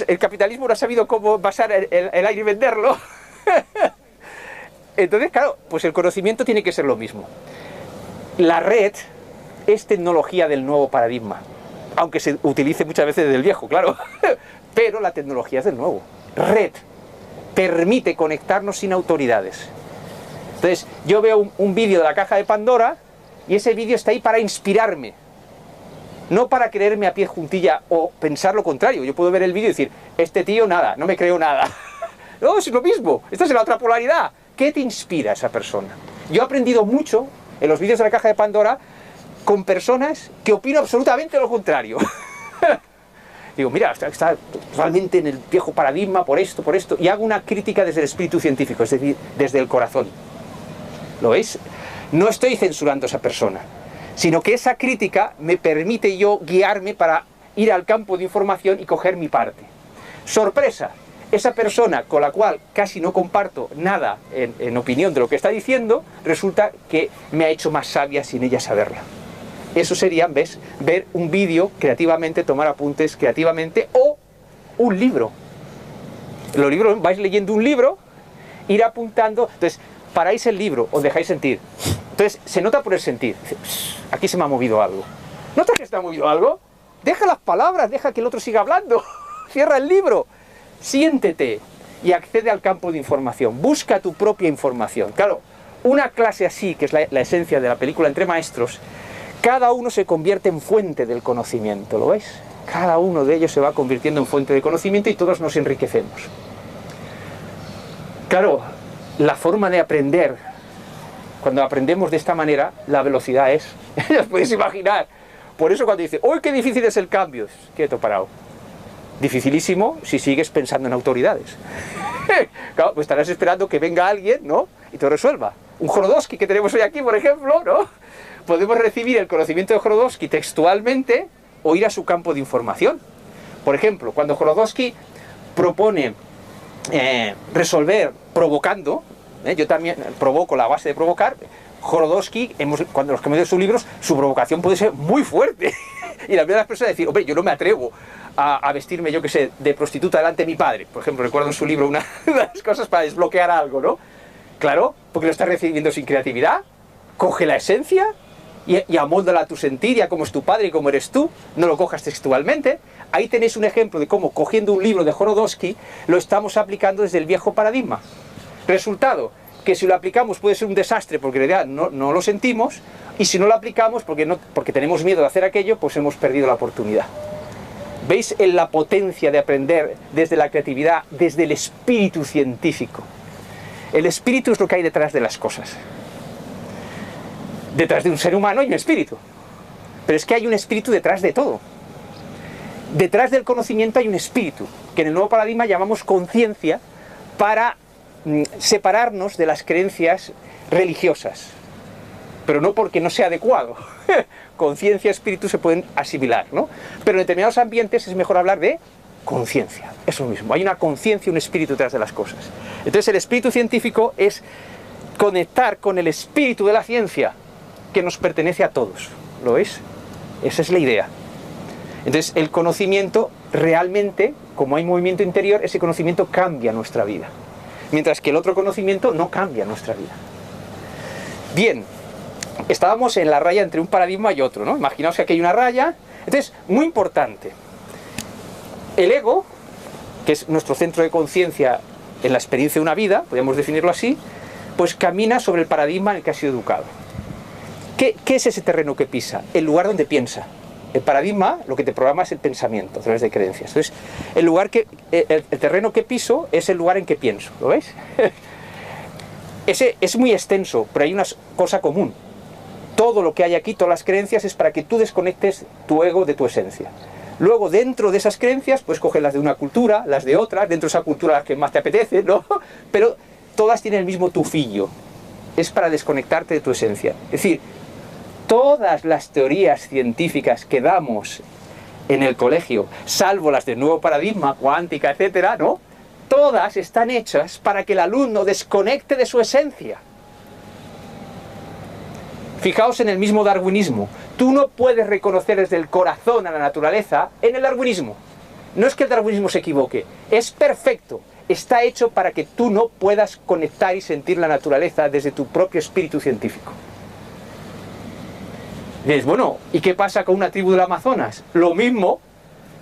El capitalismo no ha sabido cómo basar el aire y venderlo. Entonces, claro, pues el conocimiento tiene que ser lo mismo. La red es tecnología del nuevo paradigma, aunque se utilice muchas veces del viejo, claro. Pero la tecnología es del nuevo. Red permite conectarnos sin autoridades. Entonces, yo veo un vídeo de la caja de Pandora y ese vídeo está ahí para inspirarme. No para creerme a pie juntilla o pensar lo contrario. Yo puedo ver el vídeo y decir, este tío nada, no me creo nada. No, es lo mismo. Esta es la otra polaridad. ¿Qué te inspira a esa persona? Yo he aprendido mucho en los vídeos de la caja de Pandora con personas que opinan absolutamente lo contrario. Digo, mira, está totalmente en el viejo paradigma por esto, y hago una crítica desde el espíritu científico, es decir, desde el corazón. ¿Lo veis? No estoy censurando a esa persona, sino que esa crítica me permite yo guiarme para ir al campo de información y coger mi parte. ¡Sorpresa! Esa persona con la cual casi no comparto nada en opinión de lo que está diciendo, resulta que me ha hecho más sabia sin ella saberla. Eso sería, ¿ves? Ver un vídeo creativamente, tomar apuntes creativamente, o un libro. Los libros, vais leyendo un libro, ir apuntando, entonces paráis el libro, os dejáis sentir. Entonces se nota por el sentir. Aquí se me ha movido algo. ¿Notas que se te ha movido algo? Deja las palabras, deja que el otro siga hablando. Cierra el libro. Siéntete y accede al campo de información. Busca tu propia información. Claro, una clase así, que es la esencia de la película Entre Maestros, cada uno se convierte en fuente del conocimiento, ¿lo veis? Cada uno de ellos se va convirtiendo en fuente de conocimiento y todos nos enriquecemos. Claro, la forma de aprender, cuando aprendemos de esta manera, la velocidad es, ya os podéis imaginar. Por eso cuando dice, ¡uy, qué difícil es el cambio! Quieto, parado. Dificilísimo si sigues pensando en autoridades. Claro, pues estarás esperando que venga alguien, ¿no? Y te resuelva. Un Jodorowsky que tenemos hoy aquí, por ejemplo, ¿no? Podemos recibir el conocimiento de Jodorowsky textualmente o ir a su campo de información. Por ejemplo, cuando Jodorowsky propone resolver provocando, yo también provoco la base de provocar, Jodorowsky, cuando los que hemos leído sus libros, su provocación puede ser muy fuerte. Y la primera persona decir, hombre, yo no me atrevo a vestirme, yo qué sé, de prostituta delante de mi padre. Por ejemplo, recuerdo en su libro una de las cosas para desbloquear algo, ¿no? Claro, porque lo estás recibiendo sin creatividad. Coge la esencia y amóldala a tu sentir y a cómo es tu padre y cómo eres tú. No lo cojas textualmente. Ahí tenéis un ejemplo de cómo, cogiendo un libro de Jodorowsky, lo estamos aplicando desde el viejo paradigma. Resultado, que si lo aplicamos puede ser un desastre porque en realidad no lo sentimos, y si no lo aplicamos porque tenemos miedo de hacer aquello, pues hemos perdido la oportunidad. ¿Veis la potencia de aprender desde la creatividad, desde el espíritu científico? El espíritu es lo que hay detrás de las cosas. Detrás de un ser humano hay un espíritu. Pero es que hay un espíritu detrás de todo. Detrás del conocimiento hay un espíritu, que en el nuevo paradigma llamamos conciencia, para separarnos de las creencias religiosas. Pero no porque no sea adecuado. Conciencia y espíritu se pueden asimilar, ¿no? Pero en determinados ambientes es mejor hablar de conciencia. Es lo mismo. Hay una conciencia y un espíritu detrás de las cosas. Entonces el espíritu científico es conectar con el espíritu de la ciencia, que nos pertenece a todos. ¿Lo veis? Esa es la idea. Entonces el conocimiento realmente, como hay movimiento interior, ese conocimiento cambia nuestra vida. Mientras que el otro conocimiento no cambia nuestra vida. Bien, estábamos en la raya entre un paradigma y otro, ¿no? Imaginaos que aquí hay una raya. Entonces, muy importante. El ego, que es nuestro centro de conciencia en la experiencia de una vida, podríamos definirlo así, pues camina sobre el paradigma en el que ha sido educado. ¿Qué es ese terreno que pisa? El lugar donde piensa. El paradigma lo que te programa es el pensamiento a través de creencias. Entonces, el terreno que piso es el lugar en que pienso. ¿Lo veis? Ese es muy extenso, pero hay una cosa común. Todo lo que hay aquí, todas las creencias, es para que tú desconectes tu ego de tu esencia. Luego, dentro de esas creencias, pues coges las de una cultura, las de otra, dentro de esa cultura las que más te apetece, ¿no? Pero todas tienen el mismo tufillo. Es para desconectarte de tu esencia. Es decir, todas las teorías científicas que damos en el colegio, salvo las del nuevo paradigma, cuántica, etcétera, ¿no? Todas están hechas para que el alumno desconecte de su esencia. Fijaos en el mismo darwinismo. Tú no puedes reconocer desde el corazón a la naturaleza en el darwinismo. No es que el darwinismo se equivoque, es perfecto. Está hecho para que tú no puedas conectar y sentir la naturaleza desde tu propio espíritu científico. Y dices, bueno, ¿y qué pasa con una tribu del Amazonas? Lo mismo,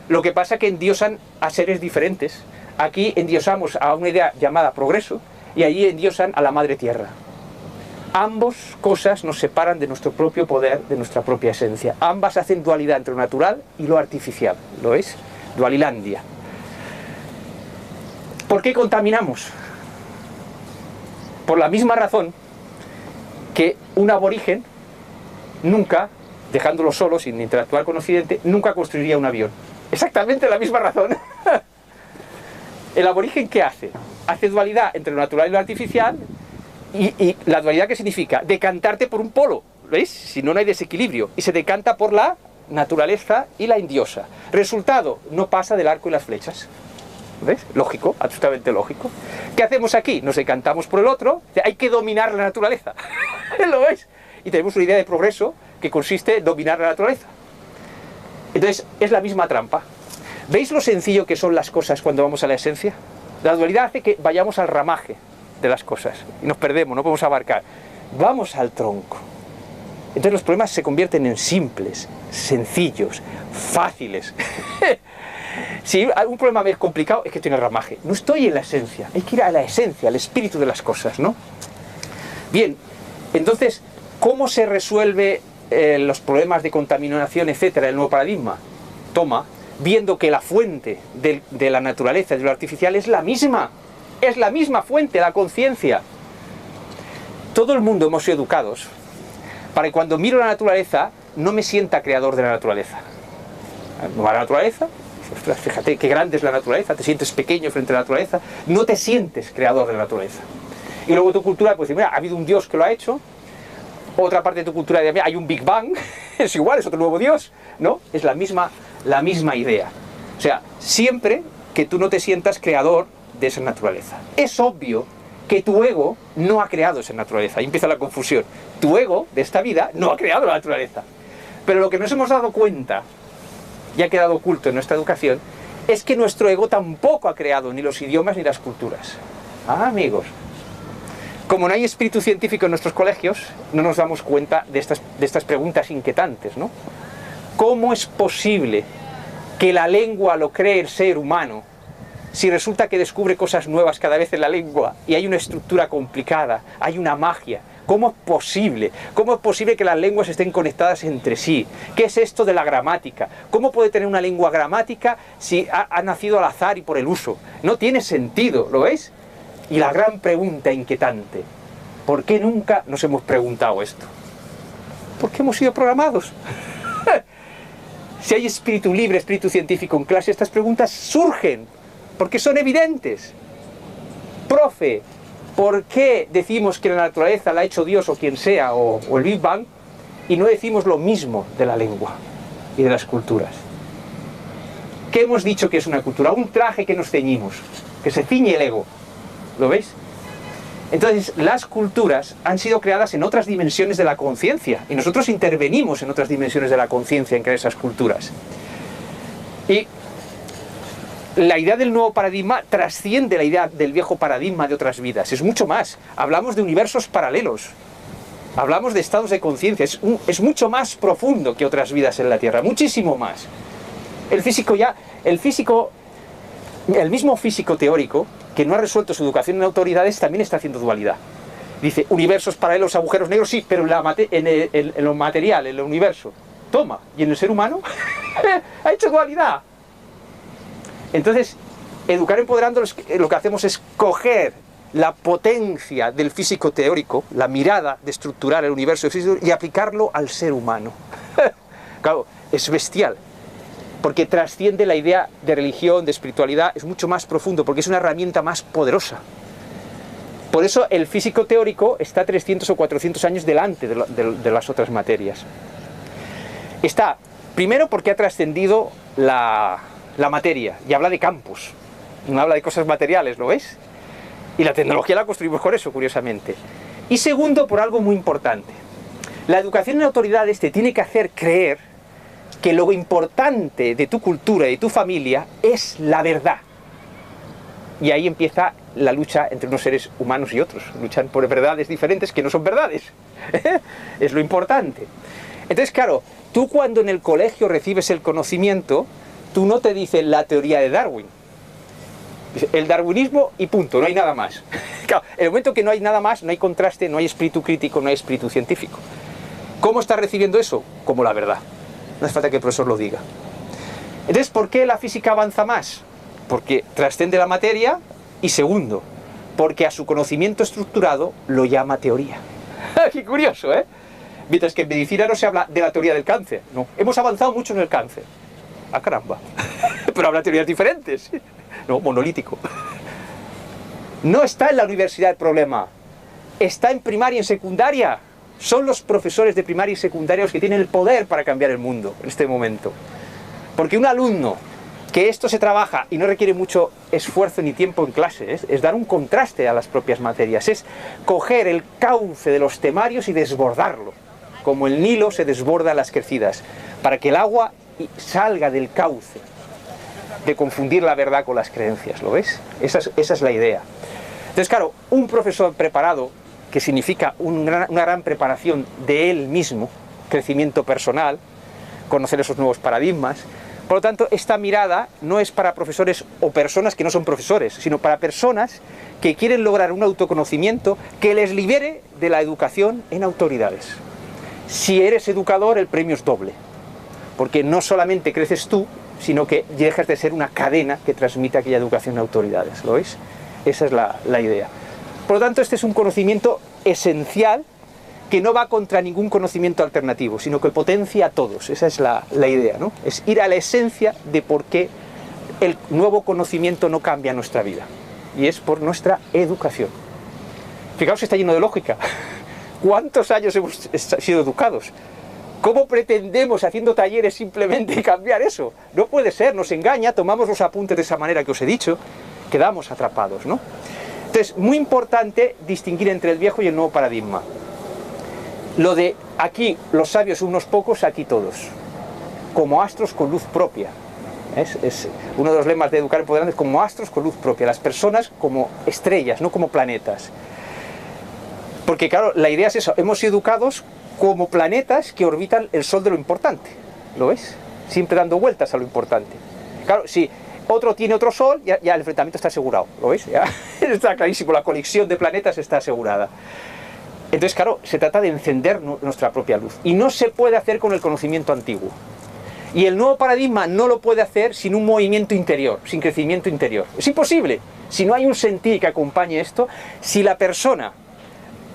lo que pasa que endiosan a seres diferentes. Aquí endiosamos a una idea llamada progreso y allí endiosan a la madre tierra. Ambas cosas nos separan de nuestro propio poder, de nuestra propia esencia. Ambas hacen dualidad entre lo natural y lo artificial. ¿Lo veis? Dualilandia. ¿Por qué contaminamos? Por la misma razón que un aborigen nunca, dejándolo solo, sin interactuar con Occidente, nunca construiría un avión. Exactamente la misma razón. ¿El aborigen qué hace? Hace dualidad entre lo natural y lo artificial. Y la dualidad, ¿qué significa? Decantarte por un polo, ¿veis? Si no, no hay desequilibrio. Y se decanta por la naturaleza y la endiosa. Resultado, no pasa del arco y las flechas. ¿Ves? Lógico, absolutamente lógico. ¿Qué hacemos aquí? Nos decantamos por el otro. Hay que dominar la naturaleza. ¿Lo veis? Y tenemos una idea de progreso que consiste en dominar la naturaleza. Entonces, es la misma trampa. ¿Veis lo sencillo que son las cosas cuando vamos a la esencia? La dualidad hace que vayamos al ramaje de las cosas y nos perdemos, no podemos abarcar. Vamos al tronco. Entonces los problemas se convierten en simples, sencillos, fáciles. Si un problema es complicado, es que estoy en el ramaje. No estoy en la esencia. Hay que ir a la esencia, al espíritu de las cosas, ¿no? Bien, entonces, ¿cómo se resuelve los problemas de contaminación, etcétera, el nuevo paradigma? Viendo que la fuente de la naturaleza y de lo artificial es la misma. Es la misma fuente, la conciencia. Todo el mundo hemos sido educados para que cuando miro la naturaleza no me sienta creador de la naturaleza. ¿Va la naturaleza? Ostras, fíjate qué grande es la naturaleza, te sientes pequeño frente a la naturaleza, no te sientes creador de la naturaleza. Y luego tu cultura puede decir, mira, ha habido un Dios que lo ha hecho, otra parte de tu cultura dice, mira, hay un Big Bang, es igual, es otro nuevo Dios, ¿no? Es la misma idea. O sea, siempre que tú no te sientas creador de esa naturaleza. Es obvio que tu ego no ha creado esa naturaleza. Ahí empieza la confusión. Tu ego de esta vida no ha creado la naturaleza. Pero lo que nos hemos dado cuenta, y ha quedado oculto en nuestra educación, es que nuestro ego tampoco ha creado ni los idiomas ni las culturas. Ah, amigos. Como no hay espíritu científico en nuestros colegios, no nos damos cuenta de estas preguntas inquietantes, ¿no? ¿Cómo es posible que la lengua lo cree el ser humano si resulta que descubre cosas nuevas cada vez en la lengua y hay una estructura complicada, hay una magia? ¿Cómo es posible? ¿Cómo es posible que las lenguas estén conectadas entre sí? ¿Qué es esto de la gramática? ¿Cómo puede tener una lengua gramática si ha nacido al azar y por el uso? No tiene sentido, ¿lo veis? Y la gran pregunta inquietante, ¿por qué nunca nos hemos preguntado esto? ¿Por qué hemos sido programados? Si hay espíritu libre, espíritu científico en clase, estas preguntas surgen, porque son evidentes. Profe, ¿por qué decimos que la naturaleza la ha hecho Dios o quien sea, o el Big Bang, y no decimos lo mismo de la lengua y de las culturas? ¿Qué hemos dicho que es una cultura? Un traje que nos ceñimos, que se ciñe el ego. ¿Lo veis? Entonces, las culturas han sido creadas en otras dimensiones de la conciencia, y nosotros intervenimos en otras dimensiones de la conciencia en crear esas culturas. Y la idea del nuevo paradigma trasciende la idea del viejo paradigma de otras vidas. Es mucho más. Hablamos de universos paralelos. Hablamos de estados de conciencia. Es mucho más profundo que otras vidas en la Tierra. Muchísimo más. El mismo físico teórico, que no ha resuelto su educación en autoridades, también está haciendo dualidad. Dice, universos paralelos, agujeros negros, sí, pero en lo material, en el universo. Toma. ¿Y en el ser humano? Ha hecho dualidad. Entonces, educar empoderando lo que hacemos es coger la potencia del físico teórico, la mirada de estructurar el universo y aplicarlo al ser humano. Claro, es bestial, porque trasciende la idea de religión, de espiritualidad, es mucho más profundo, porque es una herramienta más poderosa. Por eso el físico teórico está 300 o 400 años delante de las otras materias. Está, primero, porque ha trascendido la materia, y habla de campos, no habla de cosas materiales, ¿lo ves? Y la tecnología la construimos con eso, curiosamente. Y segundo, por algo muy importante. La educación en autoridades te tiene que hacer creer que lo importante de tu cultura y de tu familia es la verdad. Y ahí empieza la lucha entre unos seres humanos y otros. Luchan por verdades diferentes que no son verdades. Es lo importante. Entonces, claro, tú cuando en el colegio recibes el conocimiento, tú no te dices la teoría de Darwin. El darwinismo y punto, no hay nada más. Claro, en el momento que no hay nada más, no hay contraste, no hay espíritu crítico, no hay espíritu científico. ¿Cómo estás recibiendo eso? Como la verdad. No hace falta que el profesor lo diga. Entonces, ¿por qué la física avanza más? Porque trasciende la materia, y segundo, porque a su conocimiento estructurado lo llama teoría. ¡Qué curioso!, ¿eh? Mientras que en medicina no se habla de la teoría del cáncer. No, hemos avanzado mucho en el cáncer. ¡Ah, caramba! Pero habrá teorías diferentes. No, monolítico. No está en la universidad el problema. Está en primaria y en secundaria. Son los profesores de primaria y secundaria los que tienen el poder para cambiar el mundo en este momento. Porque un alumno que esto se trabaja y no requiere mucho esfuerzo ni tiempo en clase, es dar un contraste a las propias materias, es coger el cauce de los temarios y desbordarlo, como el Nilo se desborda en las crecidas, para que el agua salga del cauce, de confundir la verdad con las creencias, ¿lo ves? Esa es la idea. Entonces, claro, un profesor preparado, que significa una gran preparación de él mismo, crecimiento personal, conocer esos nuevos paradigmas. Por lo tanto, esta mirada no es para profesores o personas que no son profesores, sino para personas que quieren lograr un autoconocimiento que les libere de la educación en autoridades. Si eres educador, el premio es doble, porque no solamente creces tú, sino que dejas de ser una cadena que transmite aquella educación en autoridades, ¿lo veis? Esa es la idea. Por lo tanto, este es un conocimiento esencial que no va contra ningún conocimiento alternativo, sino que potencia a todos. Esa es la idea, ¿no? Es ir a la esencia de por qué el nuevo conocimiento no cambia nuestra vida. Y es por nuestra educación. Fijaos que está lleno de lógica. ¿Cuántos años hemos sido educados? ¿Cómo pretendemos, haciendo talleres, simplemente cambiar eso? No puede ser, nos engaña, tomamos los apuntes de esa manera que os he dicho, quedamos atrapados, ¿no? Entonces, muy importante distinguir entre el viejo y el nuevo paradigma. Lo de aquí los sabios unos pocos, aquí todos. Como astros con luz propia. Es uno de los lemas de Educar Empoderando, es como astros con luz propia. Las personas como estrellas, no como planetas. Porque claro, la idea es eso, hemos sido educados como planetas que orbitan el Sol de lo importante. ¿Lo ves? Siempre dando vueltas a lo importante. Claro, si otro tiene otro Sol, ya el enfrentamiento está asegurado. ¿Lo ves? Ya está clarísimo, la conexión de planetas está asegurada. Entonces, claro, se trata de encender nuestra propia luz. Y no se puede hacer con el conocimiento antiguo. Y el nuevo paradigma no lo puede hacer sin un movimiento interior, sin crecimiento interior. Es imposible. Si no hay un sentir que acompañe esto, si la persona,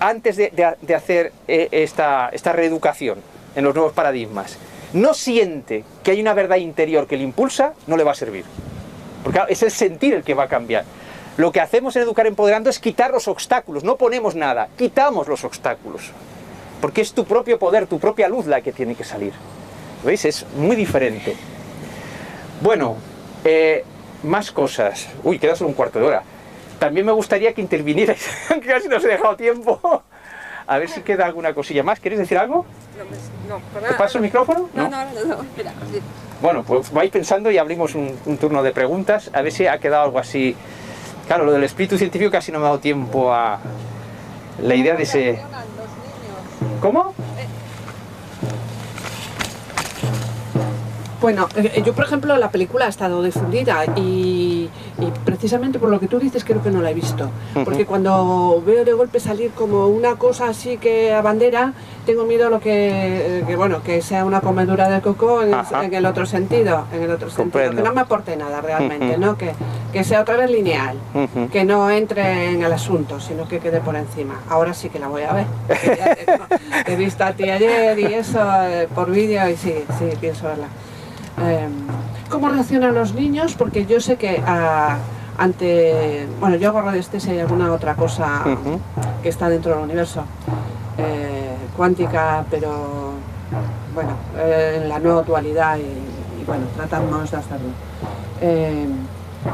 antes de hacer esta reeducación en los nuevos paradigmas, no siente que hay una verdad interior que le impulsa, no le va a servir. Porque claro, es el sentir el que va a cambiar. Lo que hacemos en Educar Empoderando es quitar los obstáculos, no ponemos nada, quitamos los obstáculos. Porque es tu propio poder, tu propia luz la que tiene que salir. ¿Veis? Es muy diferente. Bueno, más cosas. Uy, queda solo un cuarto de hora. También me gustaría que intervinierais, aunque casi no os he dejado tiempo. A ver si queda alguna cosilla más. ¿Queréis decir algo? No, ¿Te paso el micrófono? No, espera. Sí. Bueno, pues vais pensando y abrimos un turno de preguntas. A ver si ha quedado algo así. Claro, lo del espíritu científico casi no me ha dado tiempo a... La idea de ese... ¿Cómo? Bueno, yo por ejemplo la película ha estado difundida y precisamente por lo que tú dices creo que no la he visto. Porque cuando veo de golpe salir como una cosa así que abandera, tengo miedo a lo que sea una comedura de coco en el otro sentido, que no me aporte nada realmente, ¿no? Que sea otra vez lineal, que no entre en el asunto, sino que quede por encima. Ahora sí que la voy a ver. Te he visto a ti ayer y eso por vídeo y sí, pienso verla. ¿Cómo reaccionan los niños? Porque yo sé que yo hago radiestesia y alguna otra cosa que está dentro del universo cuántica, pero bueno, en la no dualidad y bueno, tratamos de hacerlo.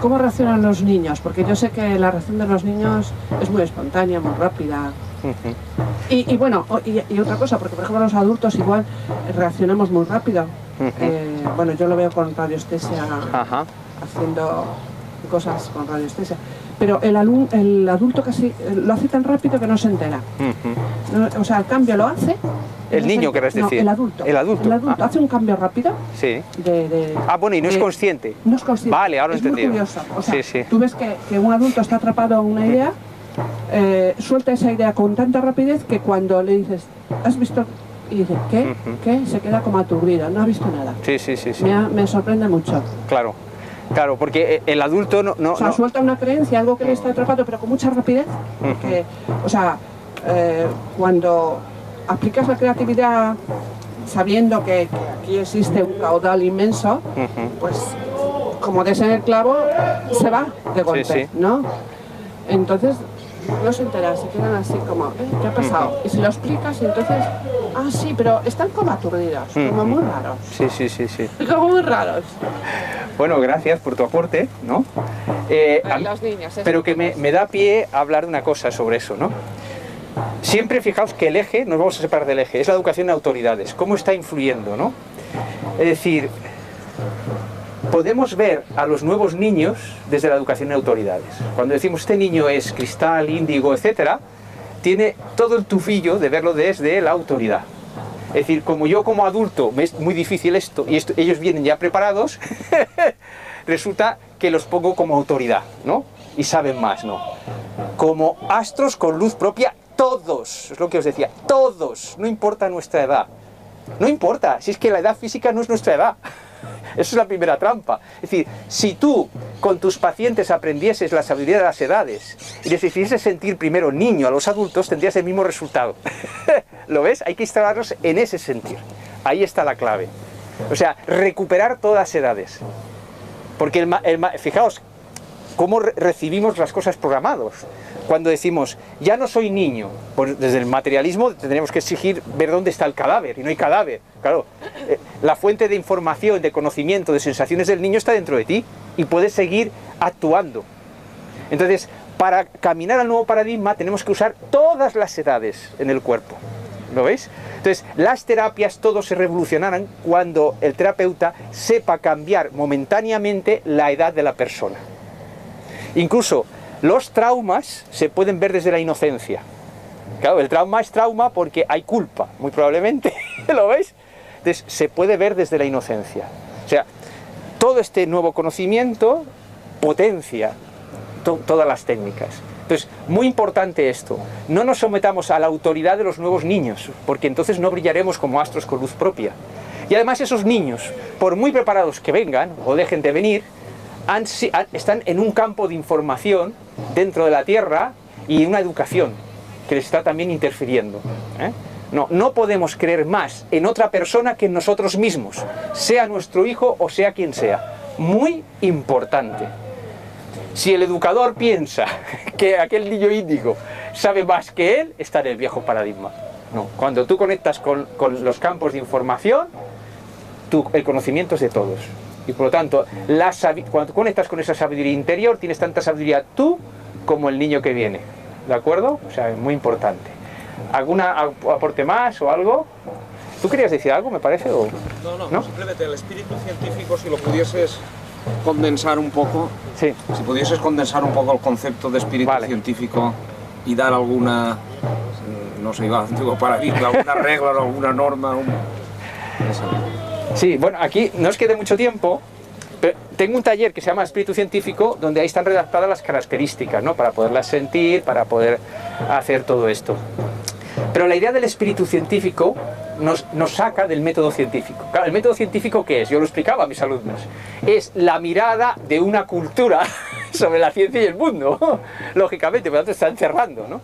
¿Cómo reaccionan los niños? Porque yo sé que la reacción de los niños es muy espontánea, muy rápida. Y bueno, y otra cosa, porque por ejemplo los adultos igual reaccionamos muy rápido. Bueno, yo lo veo con radiestesia, haciendo cosas con radiestesia. Pero el adulto casi lo hace tan rápido que no se entera. O sea, el cambio lo hace. ¿El niño querés decir? El adulto. El adulto hace un cambio rápido. Sí. Bueno, y no es consciente. No es consciente. Vale, ahora lo he entendido. Muy curioso. O sea, tú ves que un adulto está atrapado en una idea, suelta esa idea con tanta rapidez que cuando le dices, ¿has visto? Y dice, ¿qué? ¿Qué? Se queda como aturdido, no ha visto nada. Sí. Me sorprende mucho. Claro, porque el adulto no... O sea, suelta una creencia, algo que le está atrapado, pero con mucha rapidez. Porque, o sea, cuando aplicas la creatividad sabiendo que aquí existe un caudal inmenso, pues como des en el clavo, se va de golpe, ¿no? Entonces, no se enteran, se quedan así como, ¿qué ha pasado? Y si lo explicas, entonces, sí, pero están como aturdidos, como muy raros. Sí. Como muy raros. Bueno, gracias por tu aporte, ¿no? Los niños, pero que me da pie a hablar de una cosa sobre eso, ¿no? Siempre fijaos que el eje, nos vamos a separar del eje, es la educación de autoridades, cómo está influyendo, ¿no? Es decir, podemos ver a los nuevos niños desde la educación de autoridades. Cuando decimos este niño es cristal, índigo, etcétera, tiene todo el tufillo de verlo desde la autoridad. Es decir, como yo como adulto me es muy difícil esto y ellos vienen ya preparados, resulta que los pongo como autoridad, ¿no? Y saben más, ¿no? Como astros con luz propia, todos, es lo que os decía, todos, no importa nuestra edad. No importa, si es que la edad física no es nuestra edad. Esa es la primera trampa. Es decir, si tú con tus pacientes aprendieses la sabiduría de las edades y les hicieses sentir primero niño a los adultos, tendrías el mismo resultado. ¿Lo ves? Hay que instalarlos en ese sentir. Ahí está la clave. O sea, recuperar todas las edades. Porque fijaos cómo recibimos las cosas programados. Cuando decimos, ya no soy niño, pues desde el materialismo tendremos que exigir ver dónde está el cadáver, y no hay cadáver. Claro, la fuente de información, de conocimiento, de sensaciones del niño está dentro de ti, y puedes seguir actuando. Entonces, para caminar al nuevo paradigma tenemos que usar todas las edades en el cuerpo. ¿Lo veis? Entonces, las terapias todos se revolucionarán cuando el terapeuta sepa cambiar momentáneamente la edad de la persona. Incluso los traumas se pueden ver desde la inocencia. Claro, el trauma es trauma porque hay culpa, muy probablemente, ¿lo veis? Entonces, se puede ver desde la inocencia. O sea, todo este nuevo conocimiento potencia todas las técnicas. Entonces, muy importante esto, no nos sometamos a la autoridad de los nuevos niños, porque entonces no brillaremos como astros con luz propia. Y además esos niños, por muy preparados que vengan o dejen de venir, están en un campo de información dentro de la Tierra y en una educación que les está también interfiriendo. No podemos creer más en otra persona que en nosotros mismos, sea nuestro hijo o sea quien sea. Muy importante. Si el educador piensa que aquel niño índigo sabe más que él, está en el viejo paradigma. No, cuando tú conectas con los campos de información, el conocimiento es de todos. Y por lo tanto, cuando conectas con esa sabiduría interior, tienes tanta sabiduría tú como el niño que viene. ¿De acuerdo? O sea, es muy importante. ¿Alguna aporte más o algo? ¿Tú querías decir algo, me parece? ¿O? No, simplemente el espíritu científico, si lo pudieses condensar un poco, sí. Si pudieses condensar un poco el concepto de espíritu científico y dar alguna, no sé, antiguo paradigma, alguna regla o alguna norma. Sí, bueno, aquí no os quede mucho tiempo, pero tengo un taller que se llama Espíritu Científico, donde ahí están redactadas las características, ¿no? Para poderlas sentir, para poder hacer todo esto. Pero la idea del espíritu científico nos saca del método científico. Claro, ¿el método científico qué es? Yo lo explicaba a mis alumnos. Es la mirada de una cultura sobre la ciencia y el mundo, lógicamente, por lo tanto está encerrando, ¿no?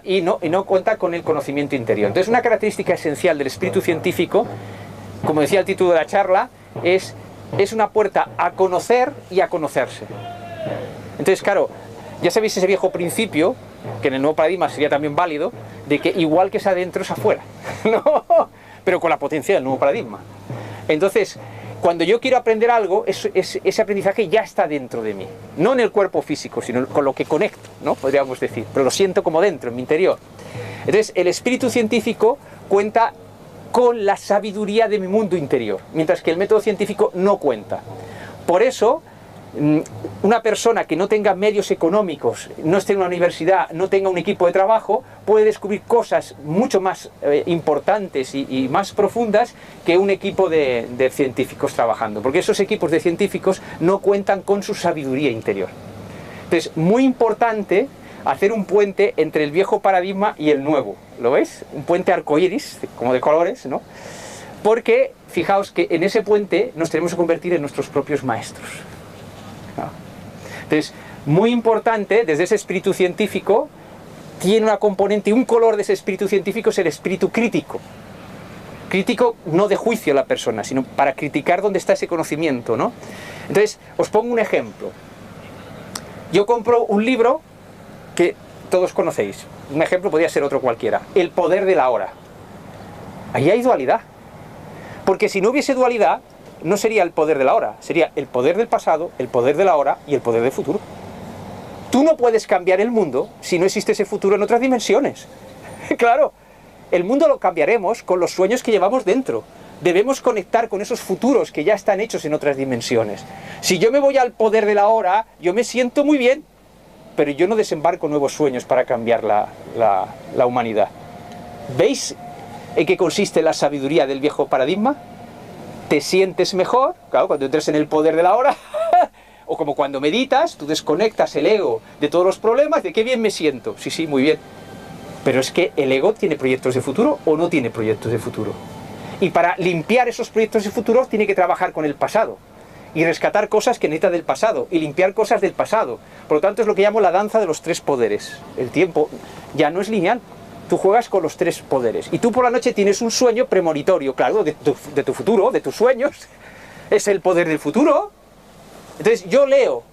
Y no cuenta con el conocimiento interior. Entonces, una característica esencial del espíritu científico, como decía el título de la charla, es una puerta a conocer y a conocerse. Entonces, claro, ya sabéis ese viejo principio, que en el nuevo paradigma sería también válido, de que igual que es adentro es afuera, ¿no? Pero con la potencia del nuevo paradigma. Entonces, cuando yo quiero aprender algo, ese aprendizaje ya está dentro de mí. No en el cuerpo físico, sino con lo que conecto, ¿no? Podríamos decir. Pero lo siento como dentro, en mi interior. Entonces, el espíritu científico cuenta con la sabiduría de mi mundo interior, mientras que el método científico no cuenta. Por eso, una persona que no tenga medios económicos, no esté en una universidad, no tenga un equipo de trabajo, puede descubrir cosas mucho más importantes y más profundas que un equipo de científicos trabajando, porque esos equipos de científicos no cuentan con su sabiduría interior. Entonces, muy importante hacer un puente entre el viejo paradigma y el nuevo. ¿Lo veis? Un puente arcoíris, como de colores, ¿no? Porque, fijaos que en ese puente nos tenemos que convertir en nuestros propios maestros. ¿No? Entonces, muy importante, desde ese espíritu científico, tiene una componente, un color de ese espíritu científico es el espíritu crítico. Crítico no de juicio a la persona, sino para criticar dónde está ese conocimiento, ¿no? Entonces, os pongo un ejemplo. Yo compro un libro que todos conocéis. Un ejemplo podría ser otro cualquiera. El poder de la hora. Ahí hay dualidad. Porque si no hubiese dualidad, no sería el poder de la hora. Sería el poder del pasado, el poder de la hora y el poder del futuro. Tú no puedes cambiar el mundo si no existe ese futuro en otras dimensiones. Claro, el mundo lo cambiaremos con los sueños que llevamos dentro. Debemos conectar con esos futuros que ya están hechos en otras dimensiones. Si yo me voy al poder de la hora, yo me siento muy bien, pero yo no desembarco nuevos sueños para cambiar la humanidad. ¿Veis en qué consiste la sabiduría del viejo paradigma? Te sientes mejor, claro, cuando entres en el poder de la hora, o como cuando meditas, tú desconectas el ego de todos los problemas, de qué bien me siento. Sí, sí, muy bien. Pero es que el ego tiene proyectos de futuro o no tiene proyectos de futuro. Y para limpiar esos proyectos de futuro tiene que trabajar con el pasado. Y rescatar cosas que necesita del pasado, y limpiar cosas del pasado. Por lo tanto, es lo que llamo la danza de los tres poderes. El tiempo ya no es lineal. Tú juegas con los tres poderes. Y tú por la noche tienes un sueño premonitorio, claro, de tu futuro, de tus sueños. Es el poder del futuro. Entonces, yo leo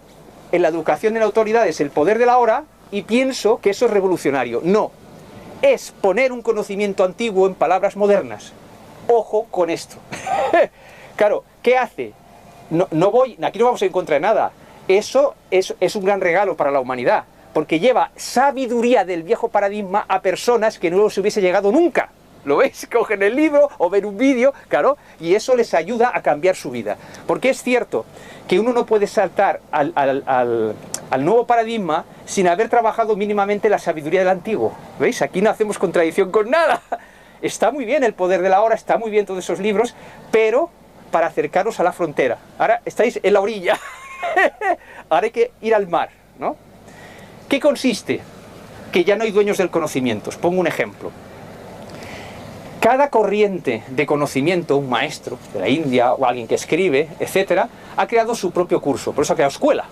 en la educación de la autoridad es el poder de la hora y pienso que eso es revolucionario. No. Es poner un conocimiento antiguo en palabras modernas. Ojo con esto. Claro, ¿qué hace? Aquí no vamos en contra de nada. Eso es un gran regalo para la humanidad, porque lleva sabiduría del viejo paradigma a personas que no les hubiese llegado nunca. ¿Lo veis? Cogen el libro o ven un vídeo, claro, y eso les ayuda a cambiar su vida. Porque es cierto que uno no puede saltar al nuevo paradigma sin haber trabajado mínimamente la sabiduría del antiguo. ¿Veis? Aquí no hacemos contradicción con nada. Está muy bien el poder de la hora, está muy bien todos esos libros, pero para acercaros a la frontera. Ahora estáis en la orilla. Ahora hay que ir al mar, ¿no? ¿Qué consiste? Que ya no hay dueños del conocimiento. Os pongo un ejemplo. Cada corriente de conocimiento, un maestro de la India o alguien que escribe, etcétera, ha creado su propio curso. Por eso ha creado escuela,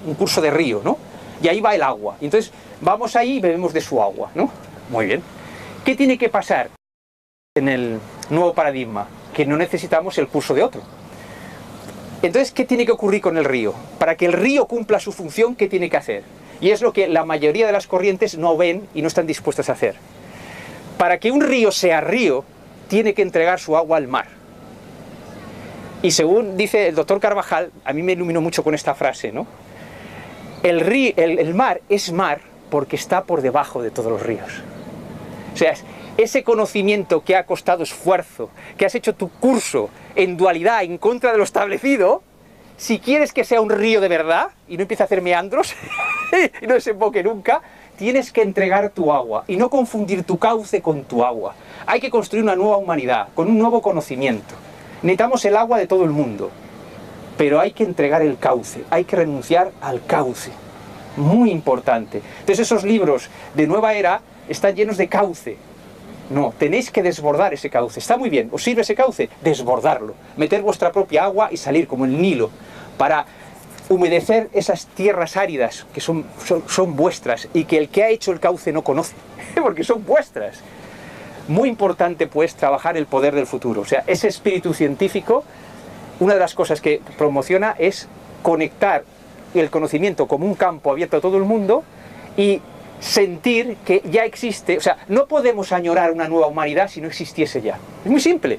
un curso de río, ¿no? Y ahí va el agua. Y entonces vamos ahí y bebemos de su agua, ¿no? Muy bien. ¿Qué tiene que pasar? en el nuevo paradigma, que no necesitamos el curso de otro. Entonces, ¿qué tiene que ocurrir con el río? Para que el río cumpla su función, ¿qué tiene que hacer? Y es lo que la mayoría de las corrientes no ven y no están dispuestas a hacer. Para que un río sea río, tiene que entregar su agua al mar. Y según dice el doctor Carvajal, a mí me iluminó mucho con esta frase, ¿no? El mar es mar porque está por debajo de todos los ríos. O sea, ese conocimiento que ha costado esfuerzo, que has hecho tu curso en dualidad en contra de lo establecido, si quieres que sea un río de verdad y no empiece a hacer meandros y no desemboque nunca, tienes que entregar tu agua y no confundir tu cauce con tu agua. Hay que construir una nueva humanidad, con un nuevo conocimiento. Necesitamos el agua de todo el mundo, pero hay que entregar el cauce, hay que renunciar al cauce. Muy importante. Entonces esos libros de nueva era están llenos de cauce. No, tenéis que desbordar ese cauce. Está muy bien, ¿os sirve ese cauce? Desbordarlo. Meter vuestra propia agua y salir como el Nilo para humedecer esas tierras áridas que son vuestras y que el que ha hecho el cauce no conoce, porque son vuestras. Muy importante, pues, trabajar el poder del futuro. O sea, ese espíritu científico, una de las cosas que promociona es conectar el conocimiento como un campo abierto a todo el mundo y sentir que ya existe. O sea, no podemos añorar una nueva humanidad si no existiese ya. Es muy simple.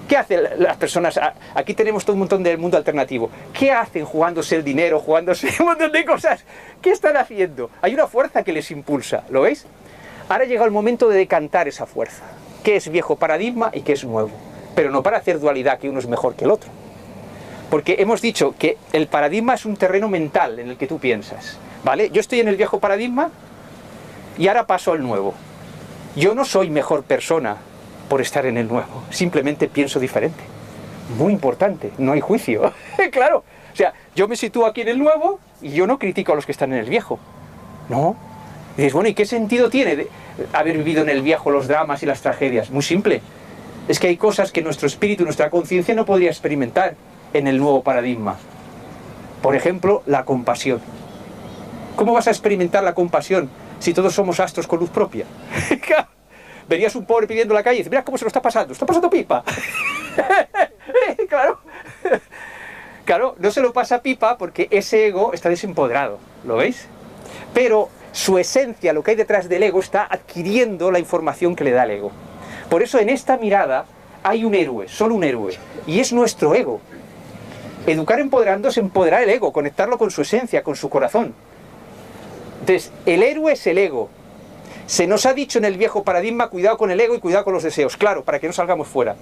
¿Qué hacen las personas? Aquí tenemos todo un montón del mundo alternativo. ¿Qué hacen jugándose el dinero, jugándose un montón de cosas? ¿Qué están haciendo? Hay una fuerza que les impulsa, ¿lo veis? Ahora llega el momento de decantar esa fuerza. ¿Qué es viejo paradigma y qué es nuevo? Pero no para hacer dualidad, que uno es mejor que el otro. Porque hemos dicho que el paradigma es un terreno mental en el que tú piensas, ¿vale? Yo estoy en el viejo paradigma y ahora paso al nuevo. Yo no soy mejor persona por estar en el nuevo, simplemente pienso diferente. Muy importante, no hay juicio. Claro, o sea, yo me sitúo aquí en el nuevo y yo no critico a los que están en el viejo. No. Y dices, bueno, ¿y qué sentido tiene de haber vivido en el viejo los dramas y las tragedias? Muy simple. Es que hay cosas que nuestro espíritu, nuestra conciencia no podría experimentar en el nuevo paradigma. Por ejemplo, la compasión. ¿Cómo vas a experimentar la compasión si todos somos astros con luz propia? Verías un pobre pidiendo en la calle y dices, mira cómo se lo está pasando pipa. Claro. Claro, no se lo pasa pipa porque ese ego está desempoderado, ¿lo veis? Pero su esencia, lo que hay detrás del ego, está adquiriendo la información que le da el ego. Por eso en esta mirada hay un héroe, solo un héroe, y es nuestro ego. Educar empoderando es empoderar el ego, conectarlo con su esencia, con su corazón. Entonces, el héroe es el ego. Se nos ha dicho en el viejo paradigma, cuidado con el ego y cuidado con los deseos. Claro, para que no salgamos fuera.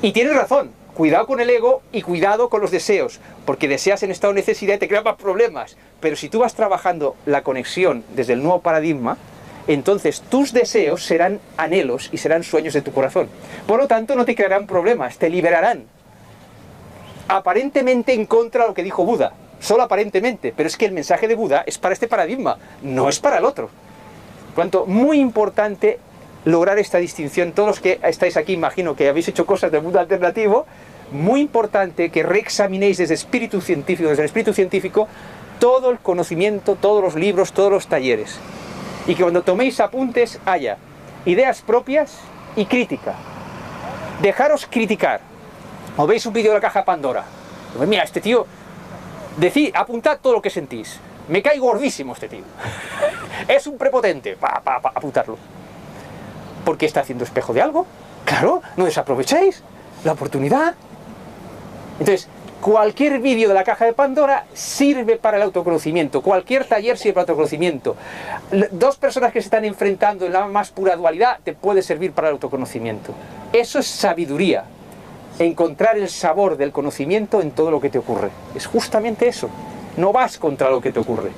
Y tienes razón, cuidado con el ego y cuidado con los deseos, porque deseas en estado de necesidad y te crea más problemas. Pero si tú vas trabajando la conexión desde el nuevo paradigma, entonces tus deseos serán anhelos y serán sueños de tu corazón. Por lo tanto, no te crearán problemas, te liberarán. Aparentemente en contra de lo que dijo Buda, solo aparentemente, pero es que el mensaje de Buda es para este paradigma, no es para el otro. Por lo tanto, muy importante lograr esta distinción. Todos los que estáis aquí, imagino que habéis hecho cosas del mundo alternativo, muy importante que reexaminéis desde el espíritu científico todo el conocimiento, todos los libros, todos los talleres. Y que cuando toméis apuntes haya ideas propias y crítica. Dejaros criticar. O veis un vídeo de la caja de Pandora. Pues mira, este tío, apuntad todo lo que sentís. Me cae gordísimo este tío. Es un prepotente. Apuntarlo. ¿Por qué está haciendo espejo de algo? Claro, no desaprovechéis la oportunidad. Entonces, cualquier vídeo de la caja de Pandora sirve para el autoconocimiento. Cualquier taller sirve para el autoconocimiento. Dos personas que se están enfrentando en la más pura dualidad te puede servir para el autoconocimiento. Eso es sabiduría. Encontrar el sabor del conocimiento en todo lo que te ocurre. Es justamente eso. No vas contra lo que te ocurre.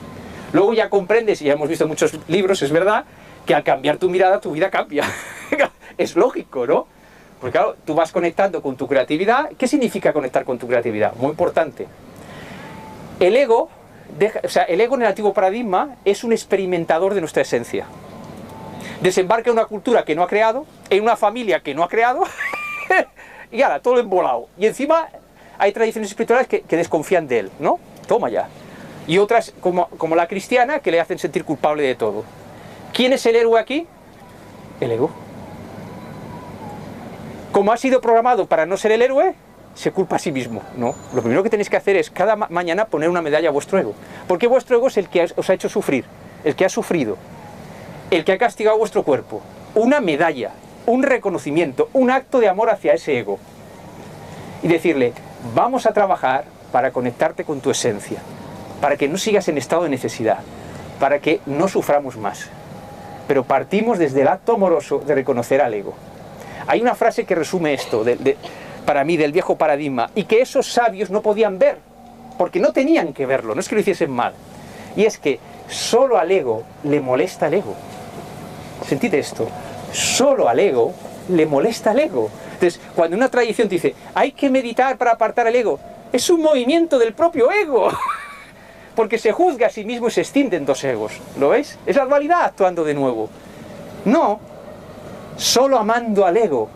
Luego ya comprendes, y ya hemos visto en muchos libros, es verdad, que al cambiar tu mirada, tu vida cambia. Es lógico, ¿no? Porque claro, tú vas conectando con tu creatividad. ¿Qué significa conectar con tu creatividad? Muy importante. El ego, el ego en el antiguo paradigma es un experimentador de nuestra esencia. Desembarca en una cultura que no ha creado, en una familia que no ha creado, y ahora todo lo embolado. Y encima hay tradiciones espirituales que desconfían de él, ¿no? Toma ya. Y otras, como la cristiana, que le hacen sentir culpable de todo. ¿Quién es el héroe aquí? El ego. Como ha sido programado para no ser el héroe, se culpa a sí mismo. No, lo primero que tenéis que hacer es cada mañana poner una medalla a vuestro ego. Porque vuestro ego es el que os ha hecho sufrir, el que ha sufrido, el que ha castigado vuestro cuerpo. Una medalla, un reconocimiento, un acto de amor hacia ese ego. Y decirle, vamos a trabajar para conectarte con tu esencia, para que no sigas en estado de necesidad, para que no suframos más. Pero partimos desde el acto amoroso de reconocer al ego. Hay una frase que resume esto, para mí, del viejo paradigma, y que esos sabios no podían ver, porque no tenían que verlo, no es que lo hiciesen mal. Y es que solo al ego le molesta el ego. Sentid esto, solo al ego le molesta el ego. Entonces, cuando una tradición te dice, hay que meditar para apartar el ego, es un movimiento del propio ego. Porque se juzga a sí mismo y se extienden dos egos. ¿Lo veis? Es la dualidad actuando de nuevo. No, solo amando al ego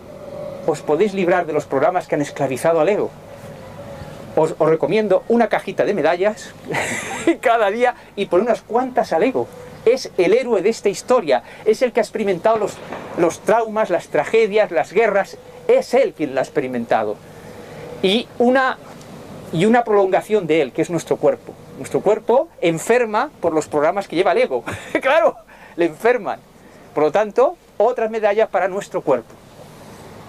os podéis librar de los programas que han esclavizado al ego. Os recomiendo una cajita de medallas cada día y por unas cuantas al ego. Es el héroe de esta historia, es el que ha experimentado los traumas, las tragedias, las guerras, es él quien lo ha experimentado. Y una prolongación de él, que es nuestro cuerpo. Nuestro cuerpo enferma por los programas que lleva el ego. Claro, le enferman. Por lo tanto, otras medallas para nuestro cuerpo.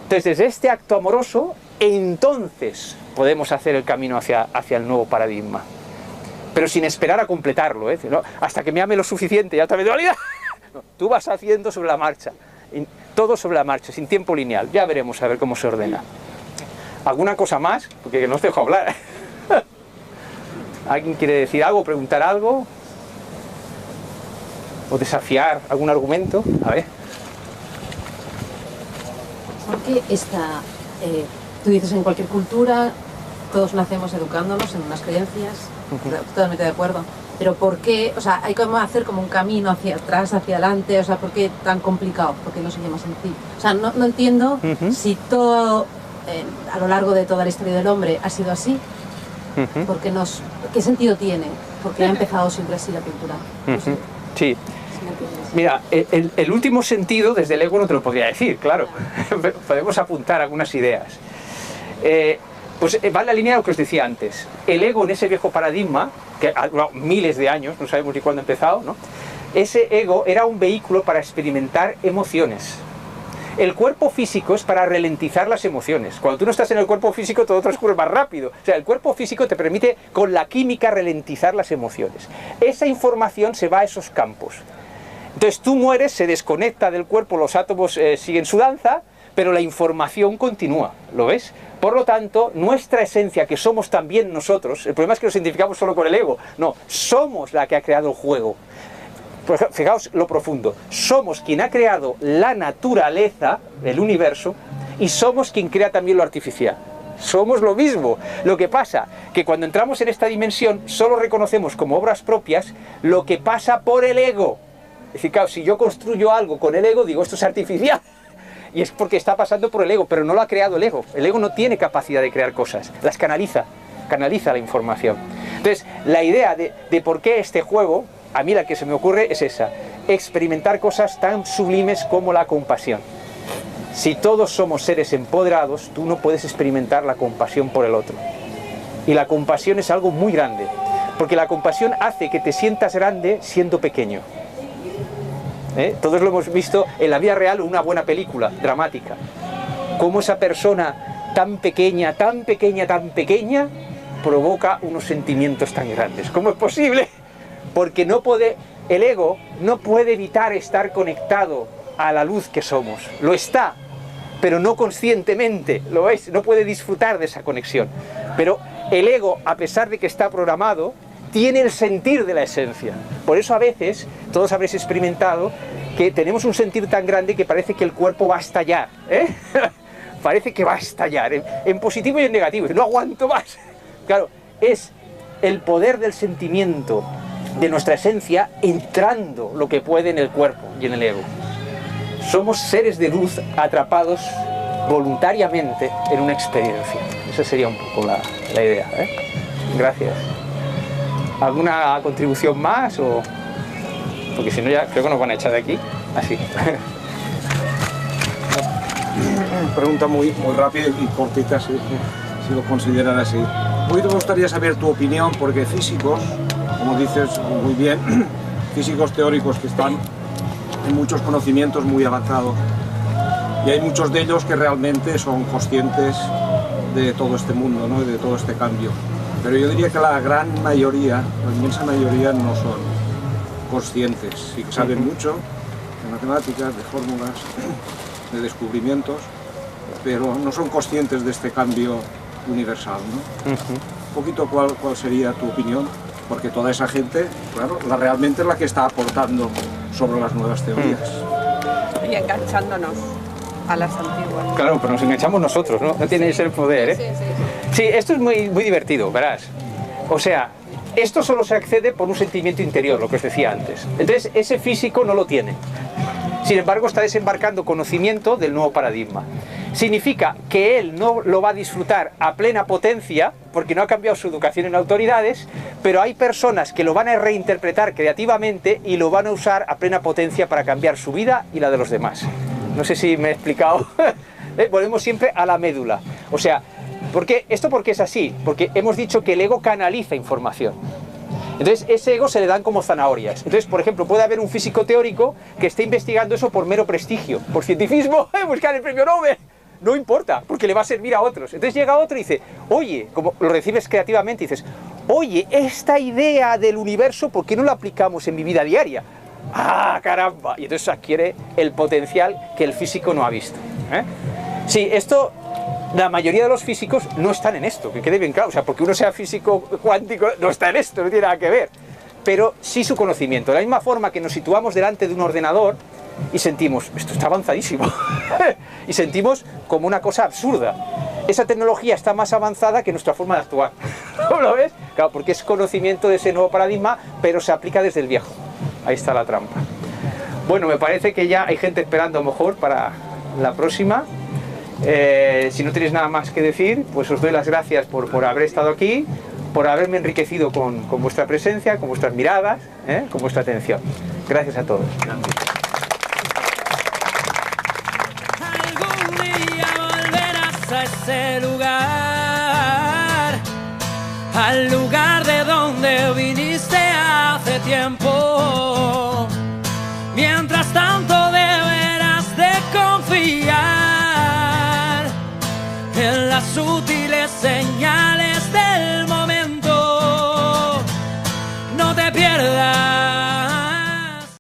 Entonces, desde este acto amoroso, entonces podemos hacer el camino hacia el nuevo paradigma. Pero sin esperar a completarlo, ¿eh? ¿No? Hasta que me ame lo suficiente, ya otra vez dualidad. No, tú vas haciendo sobre la marcha, todo sobre la marcha, sin tiempo lineal. Ya veremos a ver cómo se ordena. ¿Alguna cosa más? Porque no os dejo hablar. ¿Alguien quiere decir algo, preguntar algo? ¿O desafiar algún argumento? A ver. ¿Por qué tú dices en cualquier cultura, todos nacemos educándonos en unas creencias, totalmente de acuerdo, pero ¿por qué? O sea, hay que hacer como un camino hacia atrás, hacia adelante, o sea, ¿por qué tan complicado? ¿Por qué no sería más sencillo? O sea, no entiendo si todo, a lo largo de toda la historia del hombre ha sido así, porque ¿qué sentido tiene? Porque ha empezado siempre así la cultura. No sé. Sí. Mira, el último sentido desde el ego no te lo podría decir, claro. Podemos apuntar algunas ideas. Pues va en la línea de lo que os decía antes. El ego en ese viejo paradigma, que ha durado miles de años, no sabemos ni cuándo ha empezado, ¿no? Ese ego era un vehículo para experimentar emociones. El cuerpo físico es para ralentizar las emociones. Cuando tú no estás en el cuerpo físico, todo transcurre más rápido. O sea, el cuerpo físico te permite, con la química, ralentizar las emociones. Esa información se va a esos campos. Entonces tú mueres, se desconecta del cuerpo, los átomos siguen su danza, pero la información continúa, ¿lo ves? Por lo tanto, nuestra esencia, que somos también nosotros, el problema es que nos identificamos solo con el ego, no, somos la que ha creado el juego. Pues fijaos lo profundo, somos quien ha creado la naturaleza, el universo, y somos quien crea también lo artificial. Somos lo mismo. Lo que pasa que cuando entramos en esta dimensión, solo reconocemos como obras propias lo que pasa por el ego. Es decir, claro, si yo construyo algo con el ego, digo, esto es artificial. Y es porque está pasando por el ego, pero no lo ha creado el ego. El ego no tiene capacidad de crear cosas, las canaliza la información. Entonces, la idea de por qué este juego, a mí la que se me ocurre es esa, experimentar cosas tan sublimes como la compasión. Si todos somos seres empoderados, tú no puedes experimentar la compasión por el otro. Y la compasión es algo muy grande, porque la compasión hace que te sientas grande siendo pequeño. Todos lo hemos visto en la vida real, una buena película dramática. Cómo esa persona tan pequeña, tan pequeña, tan pequeña, provoca unos sentimientos tan grandes. ¿Cómo es posible? Porque el ego no puede evitar estar conectado a la luz que somos. Lo está, pero no conscientemente, ¿lo veis? No puede disfrutar de esa conexión. Pero el ego, a pesar de que está programado, tiene el sentir de la esencia. Por eso a veces, todos habréis experimentado, que tenemos un sentir tan grande que parece que el cuerpo va a estallar. Parece que va a estallar, en positivo y en negativo. No aguanto más. Claro, es el poder del sentimiento, de nuestra esencia, entrando lo que puede en el cuerpo y en el ego. Somos seres de luz atrapados voluntariamente en una experiencia. Esa sería un poco la idea. Gracias. ¿Alguna contribución más? Porque si no ya creo que nos van a echar de aquí. Así. pregunta muy rápida y cortita, si lo consideran así. Hoy me gustaría saber tu opinión, porque físicos, como dices muy bien, físicos teóricos que están en muchos conocimientos muy avanzados, y hay muchos de ellos que realmente son conscientes de todo este mundo, ¿no? Y de todo este cambio. Pero yo diría que la gran mayoría, la inmensa mayoría, no son conscientes. Sí que saben mucho de matemáticas, de fórmulas, de descubrimientos, pero no son conscientes de este cambio universal, ¿no? Un poquito cuál sería tu opinión, porque toda esa gente, claro, realmente es la que está aportando sobre las nuevas teorías. Y enganchándonos a las antiguas. Claro, pero nos enganchamos nosotros, ¿no? No tiene ese poder, ¿eh? Sí, esto es muy divertido, verás. O sea, esto solo se accede por un sentimiento interior, lo que os decía antes. Entonces, ese físico no lo tiene. Sin embargo, está desembarcando conocimiento del nuevo paradigma. Significa que él no lo va a disfrutar a plena potencia, porque no ha cambiado su educación en autoridades, pero hay personas que lo van a reinterpretar creativamente y lo van a usar a plena potencia para cambiar su vida y la de los demás. No sé si me he explicado. Volvemos siempre a la médula. O sea, ¿por qué es así? Porque hemos dicho que el ego canaliza información. Entonces, ese ego se le dan como zanahorias. Entonces, por ejemplo, puede haber un físico teórico que esté investigando eso por mero prestigio, por cientifismo, buscar el premio Nobel. No importa, porque le va a servir a otros. Entonces llega otro y dice, oye, como lo recibes creativamente, y dices, oye, esta idea del universo, ¿por qué no la aplicamos en mi vida diaria? ¡Ah, caramba! Y entonces adquiere el potencial que el físico no ha visto. Sí, esto, la mayoría de los físicos no están en esto, que quede bien claro. O sea, porque uno sea físico cuántico, no está en esto, no tiene nada que ver. Pero sí su conocimiento. De la misma forma que nos situamos delante de un ordenador y sentimos, esto está avanzadísimo. Y sentimos como una cosa absurda. Esa tecnología está más avanzada que nuestra forma de actuar. ¿No lo ves? Claro, porque es conocimiento de ese nuevo paradigma, pero se aplica desde el viejo. Ahí está la trampa. Bueno, me parece que ya hay gente esperando a lo mejor para la próxima. Si no tenéis nada más que decir, pues os doy las gracias por haber estado aquí, por haberme enriquecido con vuestra presencia, con vuestras miradas, con vuestra atención. Gracias a todos. Algún día volverás a ese lugar, al lugar de donde viniste hace tiempo. Mientras tanto deberás de confiar en las sutiles señales